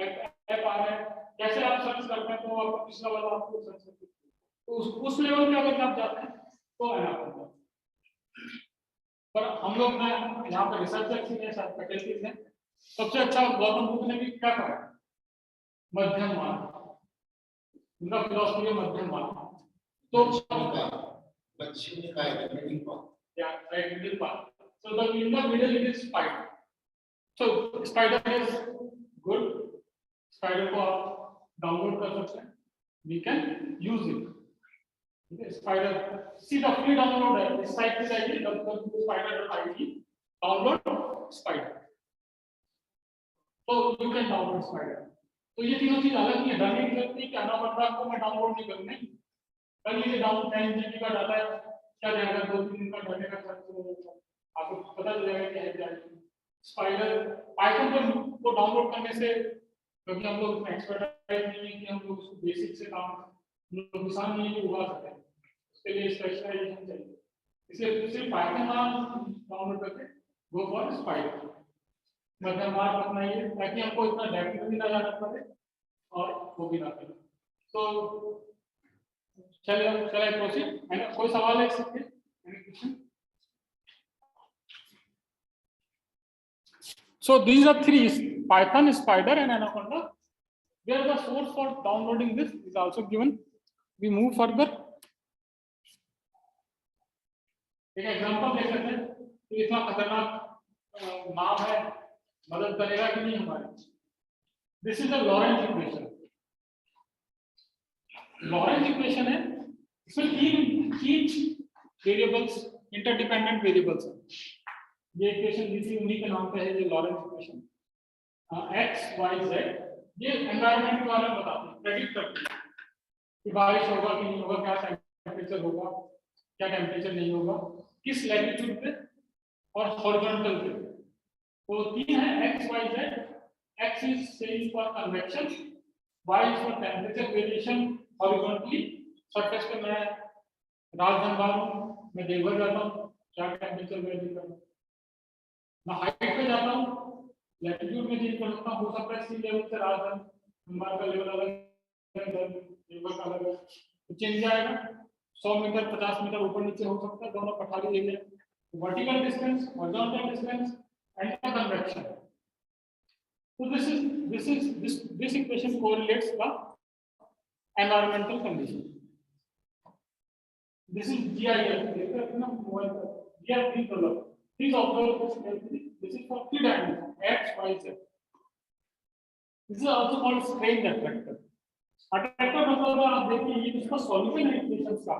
ऐप आ रहे हैं, कैसे आप सर्च करते हैं तो आपको पिछला वाला आपको सर्च करते हैं, तो उस लेवल पे अगर आप जाते हैं तो एनाकोंडा। पर हम लोग ना यहाँ पे रिसर्चर हैं, फैकल्टीज हैं, सबसे अच्छा गौतम बुद्ध ने भी क्या कहा, मध्यम मार्ग, उनका फिलॉसफी है मध्यम मार्ग। तो बच्चे ने कहा है मिडिल पाथ, या right middle path, so the in the middle it is spider, so spider is good, spider को आप डाउनलोड कर सकते हैं, we can use it, ठीक है। spider see the free download है, इस साइट पे जाइए www.spider.it, डाउनलोड spider, तो you can download spider। तो ये तीनों चीज अलग ही है, डरने की जरूरत नहीं कि एनाकोंडा को मैं डाउनलोड नहीं करूंगा, कर लीजिए डाउन 10 GB का डाटा है, क्या जाएगा 2-3 दिन का डाटा का खर्च होगा, आपको पता चल जाएगा कि है क्या है। स्पाइडर पाइथन पर को डाउनलोड करने से, क्योंकि हम लोग एक्सपर्टाइज नहीं है कि हम लोग उसको बेसिक से काम नुकसान नहीं है उगा सकते हैं, उसके लिए स्पेशलाइजेशन चाहिए, इसलिए सिर्फ पाइथन डाउनलोड करके गो फॉर स्पाइडर, मध्यम मार्ग अपनाइए ताकि हमको इतना डेप्थ भी ना जाना पड़े और वो भी ना करें। तो चलिए प्रोसीड, है ना, कोई सवाल है इसके? So these are three: Python, Spider, and Anaconda. Where the source for downloading this is also given. We move further. एक एग्जांपल देख लेते हैं कि इतना खतरनाक नाम है, मदद करेगा कि नहीं हमारी। This is the Lorentz equation. Lorentz equation है, इसमें तीन वेरिएबल्स, इंटरडिपेंडेंट वेरिएबल्स हैं। ये इक्वेशन दी उन्हीं के नाम पे है, ये Lawrence equation, x y z, ये एनवायरनमेंट के बारे में बताते हैं, प्रेडिक्ट करते हैं कि बारिश होगा कि नहीं होगा, क्या टेम्परेचर होगा, क्या टेम्परेचर नहीं होगा, किस लैटिट्यूड पे और हॉरिजॉन्टल पे। तो तीन है x y z, x is saying for convection, y is for temperature variation horizontally, surface पे मैं राजधनबाद हूँ, मैं देवघर जाता हूँ, क्या टेम्परेचर वेरी करता हूँ, मैं हाइट पे जाता हूँ, लैटिट्यूड में चेंज कर सकता हूँ, हो सकता है सी लेवल से राजधानी का लेवल अलग है, लेवल अलग है, तो चेंज आएगा, 100 मीटर 50 मीटर ऊपर नीचे हो सकता है, दोनों पठारी area, vertical distance, horizontal distance and convection. So this equation correlates the environmental condition. This is GIS. Please observe this carefully. This is for 3 dimensions, x, y, z. This is also called strange attractor. Attractor मतलब आप देखिए ये इसका solution है equations का,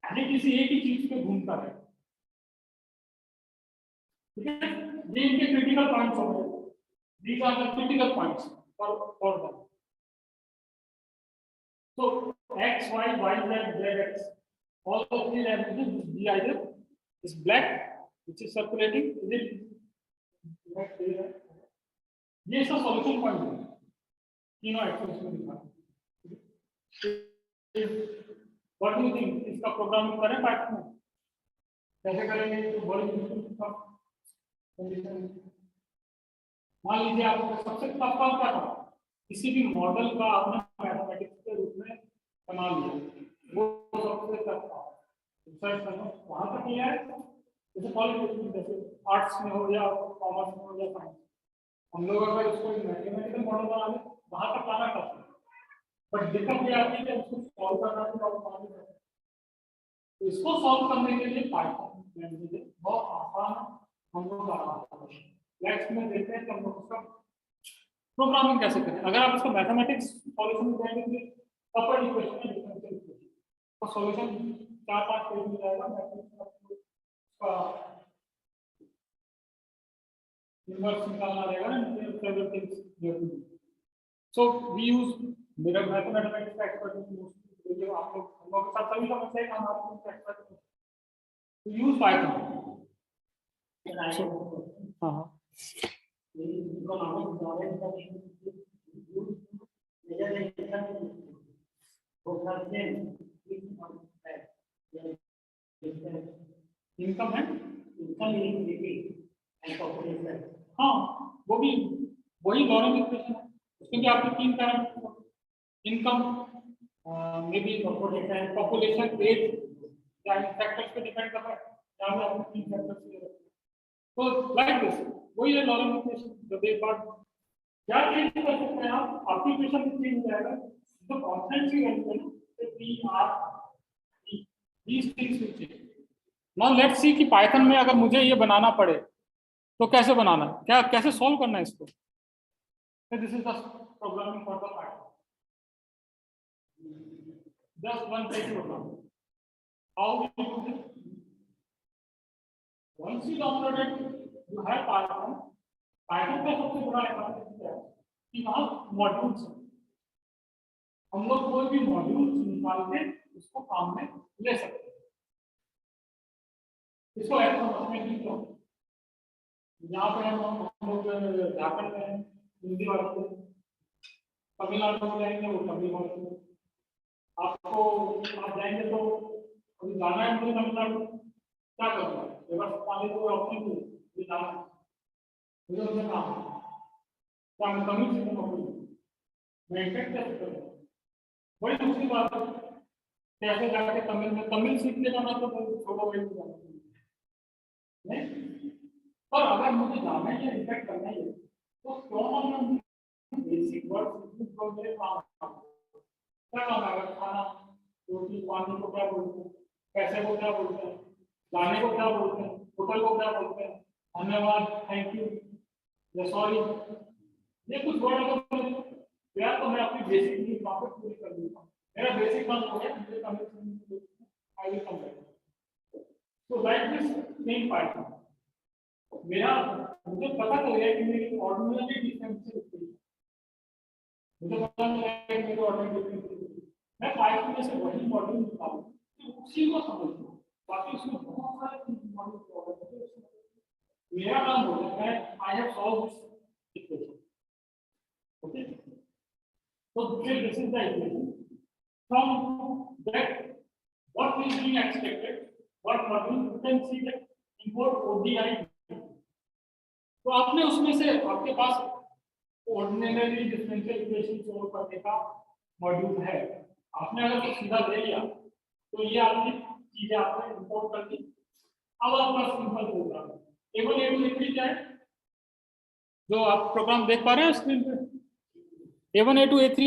ये किसी एक ही चीज पे घूमता है, ठीक है, ये इनके क्रिटिकल पॉइंट्स हो गए। These are the critical points for them. So x, y, y, z, z, x, all of these dimensions, GIS is black, which is circulating. Is it? ये इसका solution point है। तीनों एक्सेस में दिखा। What do you think, इसका programming करें Python में? कैसे करेंगे? तो बड़ी मुश्किल का कंडीशन। मान लीजिए आपको सबसे टफ काम क्या था, किसी भी मॉडल का आपने मैथमेटिक्स के रूप में बना लिया, वो सबसे टफ था। रिसर्च करना वहां तक किया है, जैसे कॉलेज में, जैसे आर्ट्स में हो या कॉमर्स में हो या साइंस, हम लोग अगर उसको मैथमेटिकल मॉडल बना लें वहां तक आना टफ है, बट दिक्कत ये आती है कि उसको सॉल्व करना है तो इसको सॉल्व करने के लिए पाइथन लैंग्वेज बहुत आसान है, हम लोग आसान है। नेक्स्ट में देखते हैं कि हम लोग उसका प्रोग्रामिंग कैसे करें। अगर आप इसको मैथमेटिक्स सॉल्यूशन में जाएंगे तो अपर इक्वेशन में डिफरेंशियल इक्वेशन तो सॉल्यूशन 4-5 पेज में जाएगा। मैथमेटिक्स का इन्वर्स निकालना रहेगा ना, several things you have to do. So we use मेरा मैथमेटिक्स का एक्सपर्ट जो आप लोग हम लोग के साथ सभी समझते हैं कि हम आपको एक्सपर्ट यूज पाइथन। हां इनकम है, हाँ वो भी वही लॉरेंट इक्वेशन है, उसमें भी आपके 3 parameter, income may be population, age या फैक्टर्स पे डिपेंड कर रहा है, यहाँ पे आपने 3 फैक्टर्स ले रखे हैं। तो लाइक दिस वही है लॉरेंट इक्वेशन। जब एक बार क्या चेंज कर सकते हैं आप, आपकी इक्वेशन चेंज हो जाएगा, तो कांस्टेंट की वैल्यू है ना, P R these things will change. Now let's see कि पाइथन में अगर मुझे ये बनाना पड़े तो कैसे बनाना है, क्या कैसे सॉल्व करना है इसको। This is the programming for the Python, just one page program. How we do this? Once you download it, you have Python. Python का सबसे बड़ा एडवांटेज है कि वहाँ मॉड्यूल्स हैं, हम लोग कोई भी मॉड्यूल्स निकाल के उसको काम में ले सकते हैं। इसको ऐसा समझने की क्यों, यहाँ पे हम लोग झारखंड में हिंदी वाले, तमिलनाडु में जाएंगे वो तमिल वाले, आपको आप जाएंगे तो अभी जाना है मुझे तमिलनाडु, क्या करूँगा, बस पानी को ऑप्शन मुझे जाना है, मुझे उनसे काम है, क्या मैं तमिल सीखूंगा, मैं इफेक्ट कैसे करूँगा, बड़ी दूसरी बात है कैसे जाके तमिल सीखने जाना तो छोटा बड़ी जाना नहीं, पर अगर मुझे जाना है या इफेक्ट करना है तो क्यों ना मैं बेसिक वर्ड मेरे काम क्या काम है, खाना रोटी पानी को क्या बोलते हैं, पैसे को क्या बोलते हैं, जाने को क्या बोलते हैं, होटल को क्या बोलते हैं, धन्यवाद, थैंक यू या सॉरी, ये कुछ वर्ड अगर यार तो मैं अपनी बेसिक नीड वहां पर पूरी कर दूंगा। मेरा बेसिक काम हो गया, मुझे I will come back. So like this same Python मेरा मुझे पता चल गया कि मेरी ऑर्डिनरी डिफरेंशियल इक्वेशन, मुझे पता चल गया कि मेरी ऑर्डिनरी डिफरेंशियल, मैं पाइथन में से वही मॉड्यूल निकालूं तो उसी को समझूं, बाकी उसमें बहुत सारे मॉड्यूल है, मेरा काम हो गया है I have solve this equation. Okay, so this is the equation. From that, what is being expected, what module you can see that import ODI. तो आपने उसमें से आपके पास ऑर्डिनरी डिफरेंशियल इक्वेशन सॉल्व करने का मॉड्यूल है, आपने अगर तो सीधा ले लिया तो ये आपकी चीजें आपने इंपोर्ट कर दी। अब आपका simple programme A1 A2 A3 क्या है, जो आप प्रोग्राम देख पा रहे हैं स्क्रीन पे, A1 A2 A3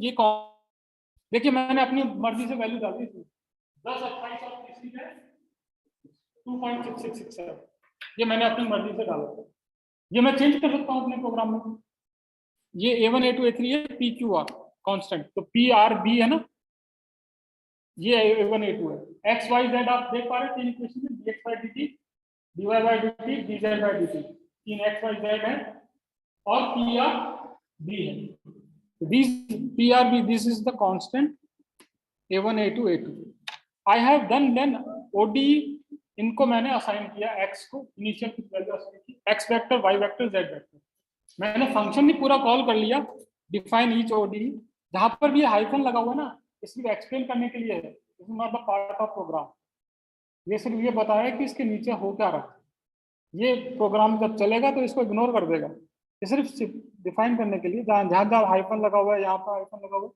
ये कौन, देखिए मैंने अपनी मर्जी से वैल्यू डाल दी, 10 28 और तीसरी है 2.6667, ये मैंने अपनी मर्जी से डाला, ये मैं चेंज कर सकता हूँ अपने प्रोग्राम में। ये A1 A2 A3 है PQR कांस्टेंट, तो PRB है ना, ये A1 A2 है। X Y Z आप देख पा रहे हैं तीन इक्वेशन में, dx by dt, dy by dt, dz by dt, तीन x y z है और PRB है। These PRB, this is the constant A1 A2 A2. I have done then ODE, इनको मैंने असाइन किया x को इनिशियल की वैल्यू असाइन की, x vector y vector z vector, मैंने फंक्शन भी पूरा कॉल कर लिया डिफाइन ईच ओडी, जहां पर भी हाइफन लगा हुआ है ना, इसलिए एक्सप्लेन करने के लिए है, इसमें मतलब पार्ट ऑफ प्रोग्राम, ये सिर्फ ये बताया कि इसके नीचे हो क्या रहा है, ये प्रोग्राम जब चलेगा तो इसको इग्नोर कर देगा, ये सिर्फ डिफाइन करने के लिए, जहां जहां हाइफन लगा हुआ है, यहाँ पर हाइफन लगा हुआ है,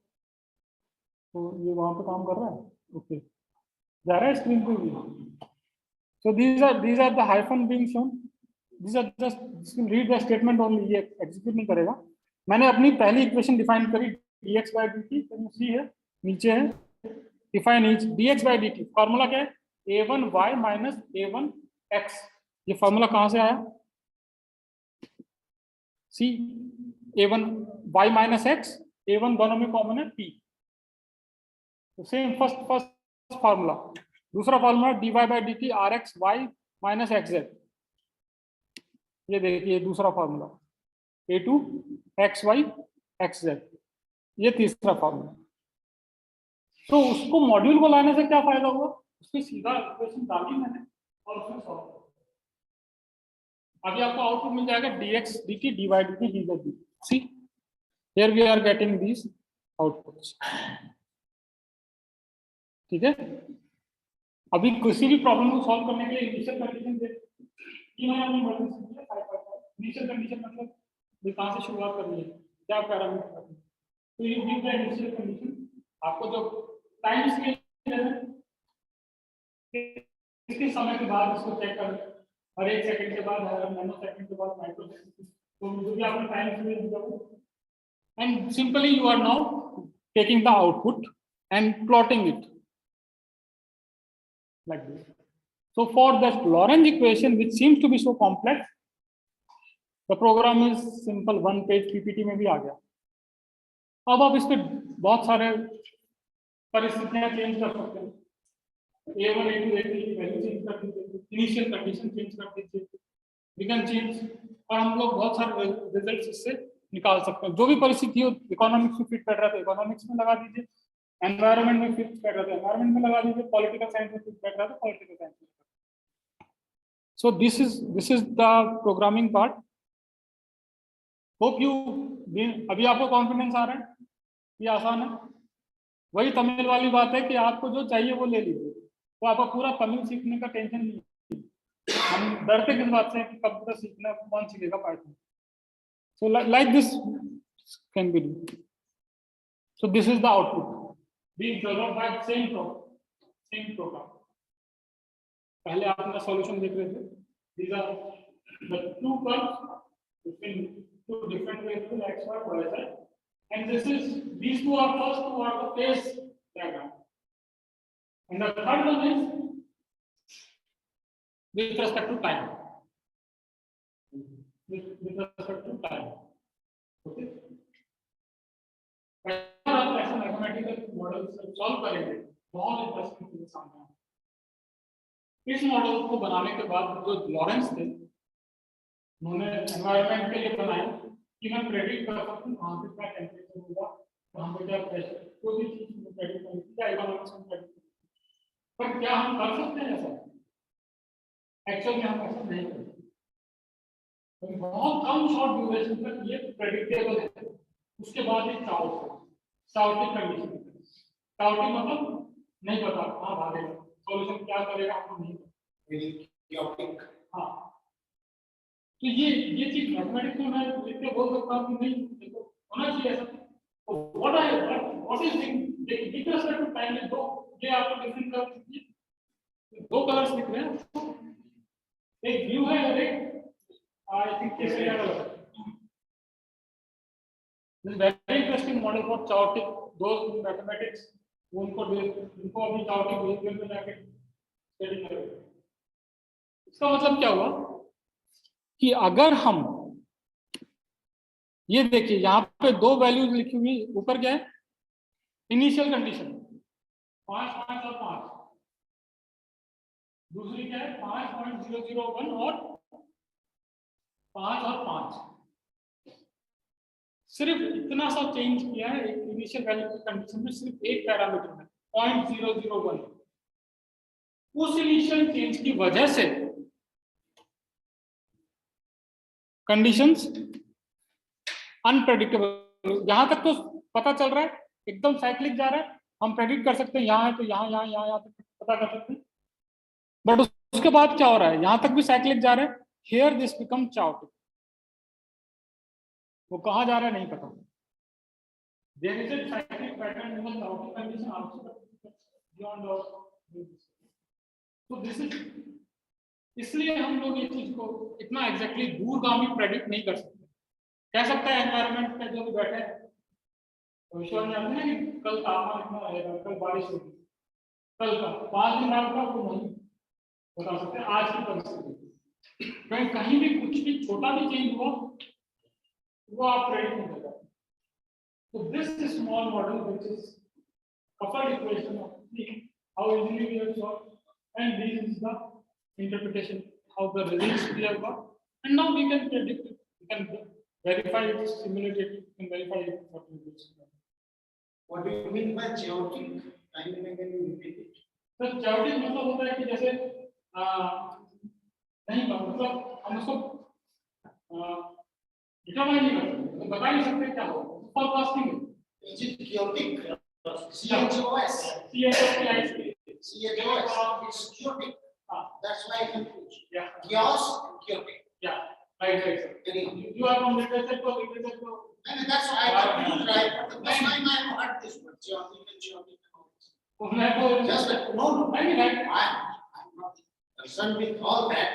तो ये वहां पे काम कर रहा है, ओके, जा रहा है स्क्रीन पे भी। So these are the hyphen being shown. These are just read the statement only, ये execute नहीं करेगा। मैंने अपनी पहली इक्वेशन डिफाइन करी dx by dt, सी है नीचे है, define etch dx by dt, formula क्या है, a1y माइनस a1x, ये फॉर्मूला कहां से आया, सी a1y माइनस x, a1 दोनों में कॉमन है p, तो सेम फर्स्ट फॉर्मूला, दूसरा formula dy by dt rx y minus xz, ये देखिए दूसरा फॉर्मूला a2 xy xz, ये तीसरा फॉर्मूला। तो उसको मॉड्यूल को लाने से क्या फायदा हुआ, उसकी सीधा इक्वेशन डाली मैंने और उसमें सॉल्व किया, अभी आपको आउटपुट मिल जाएगा dx dt dy dt dz dt, see here we are getting these outputs, ठीक है। अभी किसी भी प्रॉब्लम को सॉल्व करने के लिए इनिशियल कंडीशन दे, इनिशियल कंडीशन मतलब ये कहां से शुरुआत करनी है, क्या पैरामीटर रखना है, तो ये गिव द इनिशियल कंडीशन, आपको जो टाइम स्केल कितने समय के बाद इसको चेक कर, हर एक सेकंड के बाद, हर नैनो सेकंड के बाद, माइक्रो सेकंड, तो जो भी आपने टाइम स्केल दिया वो, and simply you are now taking the output and plotting it like this. So for that Lorentz equation, which seems to be so complex, the program is simple, one page PPT में भी आ गया। अब आप इस पे बहुत सारे परिस्थितियां चेंज कर सकते हैं, A1 A2 A3 की वैल्यू चेंज कर दीजिए, इनिशियल कंडीशन चेंज कर दीजिए, we can change, और हम लोग बहुत सारे रिजल्ट्स इससे निकाल सकते हैं, जो भी परिस्थिति हो, इकोनॉमिक्स में फिट कर रहा है तो इकोनॉमिक्स में लगा दीजिए, एनवायरनमेंट में फिट कर रहा था एनवायरनमेंट में लगा दीजिए, पॉलिटिकल साइंस में फिट कर रहा था पॉलिटिकल साइंस में। So this is the programming part, hope you, अभी आपको कॉन्फिडेंस आ रहा है, ये आसान है, वही तमिल वाली बात है कि आपको जो चाहिए वो ले लीजिए, तो आपका पूरा तमिल सीखने का टेंशन नहीं है, हम डरते किस बात से कि कंप्यूटर सीखना कौन सीखेगा Python, so like this can be do, so this is the output being developed by same program. पहले आपने सॉल्यूशन देख रहे थे, these are the two curves between two different variables x y y z, and these two are first two are the phase diagram, and the third one is with respect to time, with respect to time, okay. आप ऐसा mathematical model solve करेंगे, बहुत interesting चीजें सामने आएंगी। इस model को बनाने के बाद जो लॉरेंस थे, उन्होंने एनवायरनमेंट के लिए बनाया कि मैं प्रेडिक्ट कर सकता हूँ वहां पे क्या टेम्परेचर होगा, वहां पे क्या प्रेशर, कोई भी चीज प्रेडिक्ट करनी क्या इकोनॉमिक्स में प्रेडिक्ट, पर क्या हम कर सकते हैं ऐसा, एक्चुअल में हम ऐसा नहीं कर सकते, बहुत कम शॉर्ट ड्यूरेशन तक ये प्रेडिक्टेबल है, उसके बाद एक चाउटिक कंडीशन, चाउटिक मतलब नहीं पता कहाँ भागेगा, सॉल्यूशन क्या करेगा हमको नहीं पता, हाँ, तो ये चीज मैथमेटिक्स में मैं लिख के बोल सकता हूँ कि नहीं देखो होना चाहिए ऐसा, तो what is with respect to time में दो, ये आपको डिफरेंट कर दीजिए, दो कलर्स दिख रहे हैं, एक ब्लू है और एक आई थिंक कैसे अलग, this is very interesting model for chaotic, those in mathematics उनको अभी chaotic behavior में जाके स्टडी करेंगे। इसका मतलब क्या हुआ कि अगर हम ये देखिए यहाँ पे दो वैल्यूज लिखी हुई, ऊपर क्या है इनिशियल कंडीशन 5 5 और 5, दूसरी क्या है 5.001 और 5 और 5, सिर्फ इतना सा चेंज किया है एक इनिशियल वैल्यू की कंडीशन में, सिर्फ एक पैरामीटर में 0.001, उस इनिशियल चेंज की वजह से कंडीशंस अनप्रेडिक्टेबल यहाँ तक तो पता चल रहा है, एकदम साइक्लिक जा रहा है, हम प्रेडिक्ट कर सकते हैं यहाँ है तो यहाँ तक पता कर सकते हैं। बट उसके बाद क्या हो रहा है, यहाँ तक भी साइक्लिक जा रहा है, हियर दिस बिकम चाउटिक। वो कहाँ जा रहा है नहीं पता। There is a cyclic pattern in the chaotic condition also beyond our. So this is, इसलिए हम लोग ये चीज को इतना एग्जैक्टली दूरगामी प्रेडिक्ट नहीं कर सकते। कह सकता है एनवायरनमेंट में जो भी बैठे हैं, भविष्य में जानते हैं कि कल तापमान इतना रहेगा, कल बारिश होगी, कल का 5 दिन बाद का वो नहीं बता सकते आज की परिस्थिति। कहीं भी कुछ भी छोटा भी चेंज हुआ वो आप प्रेडिक्ट नहीं कर सकते। So this is small model which is coupled equation of how easily we have solved, and this is the interpretation how the results we have got, and now we can predict it, we can verify it, simulate it, we can verify it what we do. What do you mean by chaotic? Can you repeat it? So chaotic मतलब होता है कि जैसे नहीं मतलब हम उसको determine नहीं कर सकते, तो बता नहीं सकते क्या होगा, forecasting है। Is it chaotic? CHOS. CHOS. CHOS. It's chaotic. That's why I confused. Yeah. Chaos, chaotic. Yeah. Right. Very good. You are from literature to. And that's why I confused, right? The first time I heard this word, chaotic and chaotic. Just like, no, I'm not concerned with all that.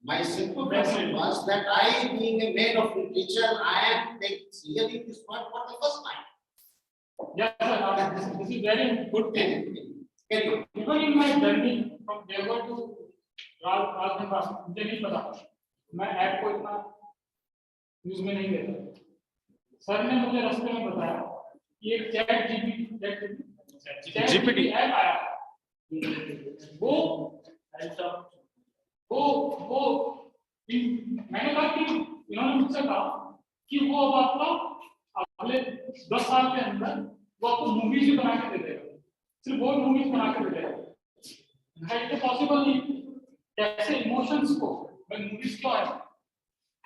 My simple question was that I, being a man of literature, I am hearing this word for the first time. Yes, sir. This is very good thing. Very Even in my journey from Dewa to Rajasthan, मुझे नहीं पता, मैं app को इतना use में नहीं लेता। Sir ने मुझे रास्ते में बताया कि एक चैट जीपीटी ऐप आया, वो मैंने कहा कि इन्होंने मुझसे कहा कि वो अब आपका अगले 10 साल के अंदर वो आपको मूवीज भी बना के दे देगा, सिर्फ वो मूवीज बना के दे देगा। है तो पॉसिबल नहीं, कैसे इमोशंस को मूवीज क्यों है,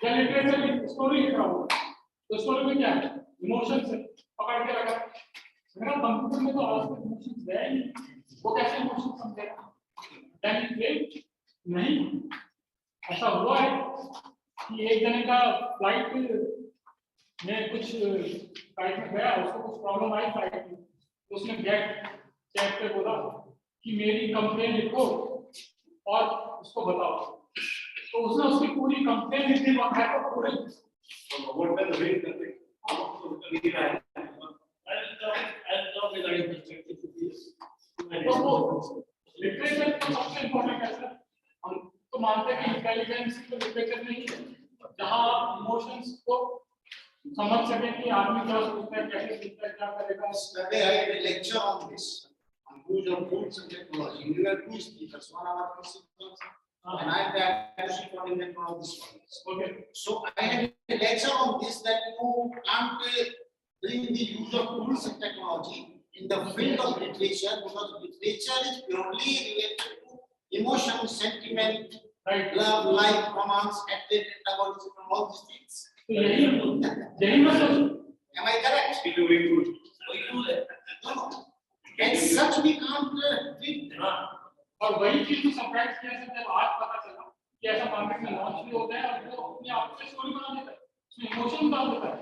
क्या लिटरेचर की स्टोरी लिख रहा हूँ तो स्टोरी में क्या है, इमोशंस है, पकड़ के रखा। मेरा कंप्यूटर में तो आज तक इमोशंस है ही नहीं, वो कैसे इमोशंस समझेगा? नहीं, ऐसा हुआ है कि एक जने का फ्लाइट में कुछ फ्लाइट में गया, उसको कुछ प्रॉब्लम आई फ्लाइट में, तो उसने गेट चैट पे बोला कि मेरी कंप्लेन लिखो और उसको बताओ, तो उसने उसकी पूरी कंप्लेन लिख दी है तो पूरे लिटरेचर तो सबसे इम्पोर्टेंट है सर। हम तो मानते हैं कि इंटेलिजेंस तो लिटरेचर नहीं है, जहाँ इमोशंस को समझ सके कि आदमी क्या सोचता है, कैसे सोचता है, क्या करेगा। Yesterday I had a lecture on this, on use of tools and technology. We were two speakers, one of our principals, and I am the advisory coordinator of this one. Okay. So I had a lecture on this, that you can't bring the use of tools and technology in the field of literature, because literature is purely related to emotion, sentiment, Right. love, like, romance, hatred, antagonism, all these things. तो यही मतलब Am I correct? Still doing good. No. And such we can't treat. और वही चीज तो surprise किया sir, जब आज पता चला कि ऐसा मार्केट में लॉन्च भी होता है और वो अपने आप से स्टोरी बना देता है, उसमें इमोशन डाल देता है,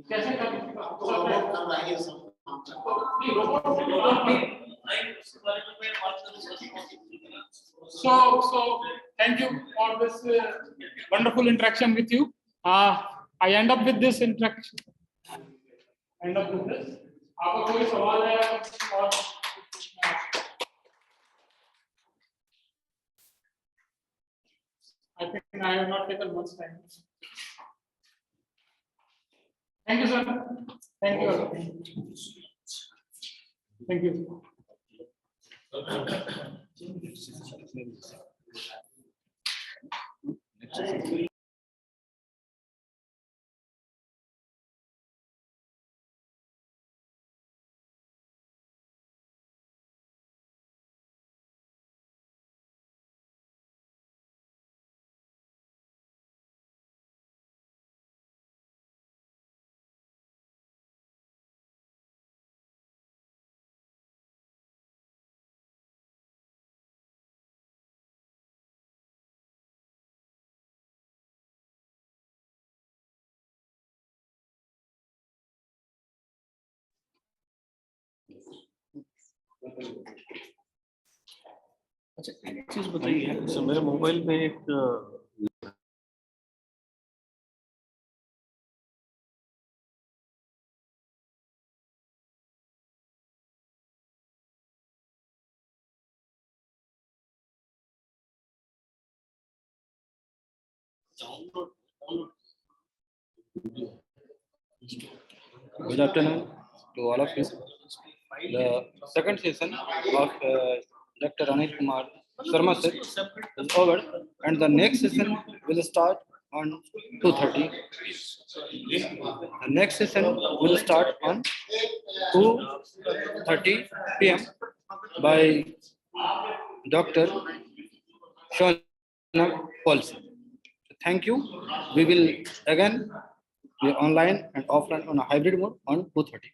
कैसे कर सकता है? तो रोबोट कर रहा है ये सब काम कर रहा है। नहीं, रोबोट से काम कर। So thank you for this wonderful interaction with you. I end up with this interaction. End up with this. आपका कोई सवाल है और I think I have not taken much time. Thank you, sir. Thank you. Thank you. अच्छा एक चीज बताइए, जैसे मेरे मोबाइल में एक Good afternoon to all of you. The second session of Dr. Anil Kumar Sharma sir is over, and the next session will start on 2:30. The next session will start on 2:30 p.m. by Dr. Shaunak Paulson. Thank you. We will again be online and offline on a hybrid mode on 2:30.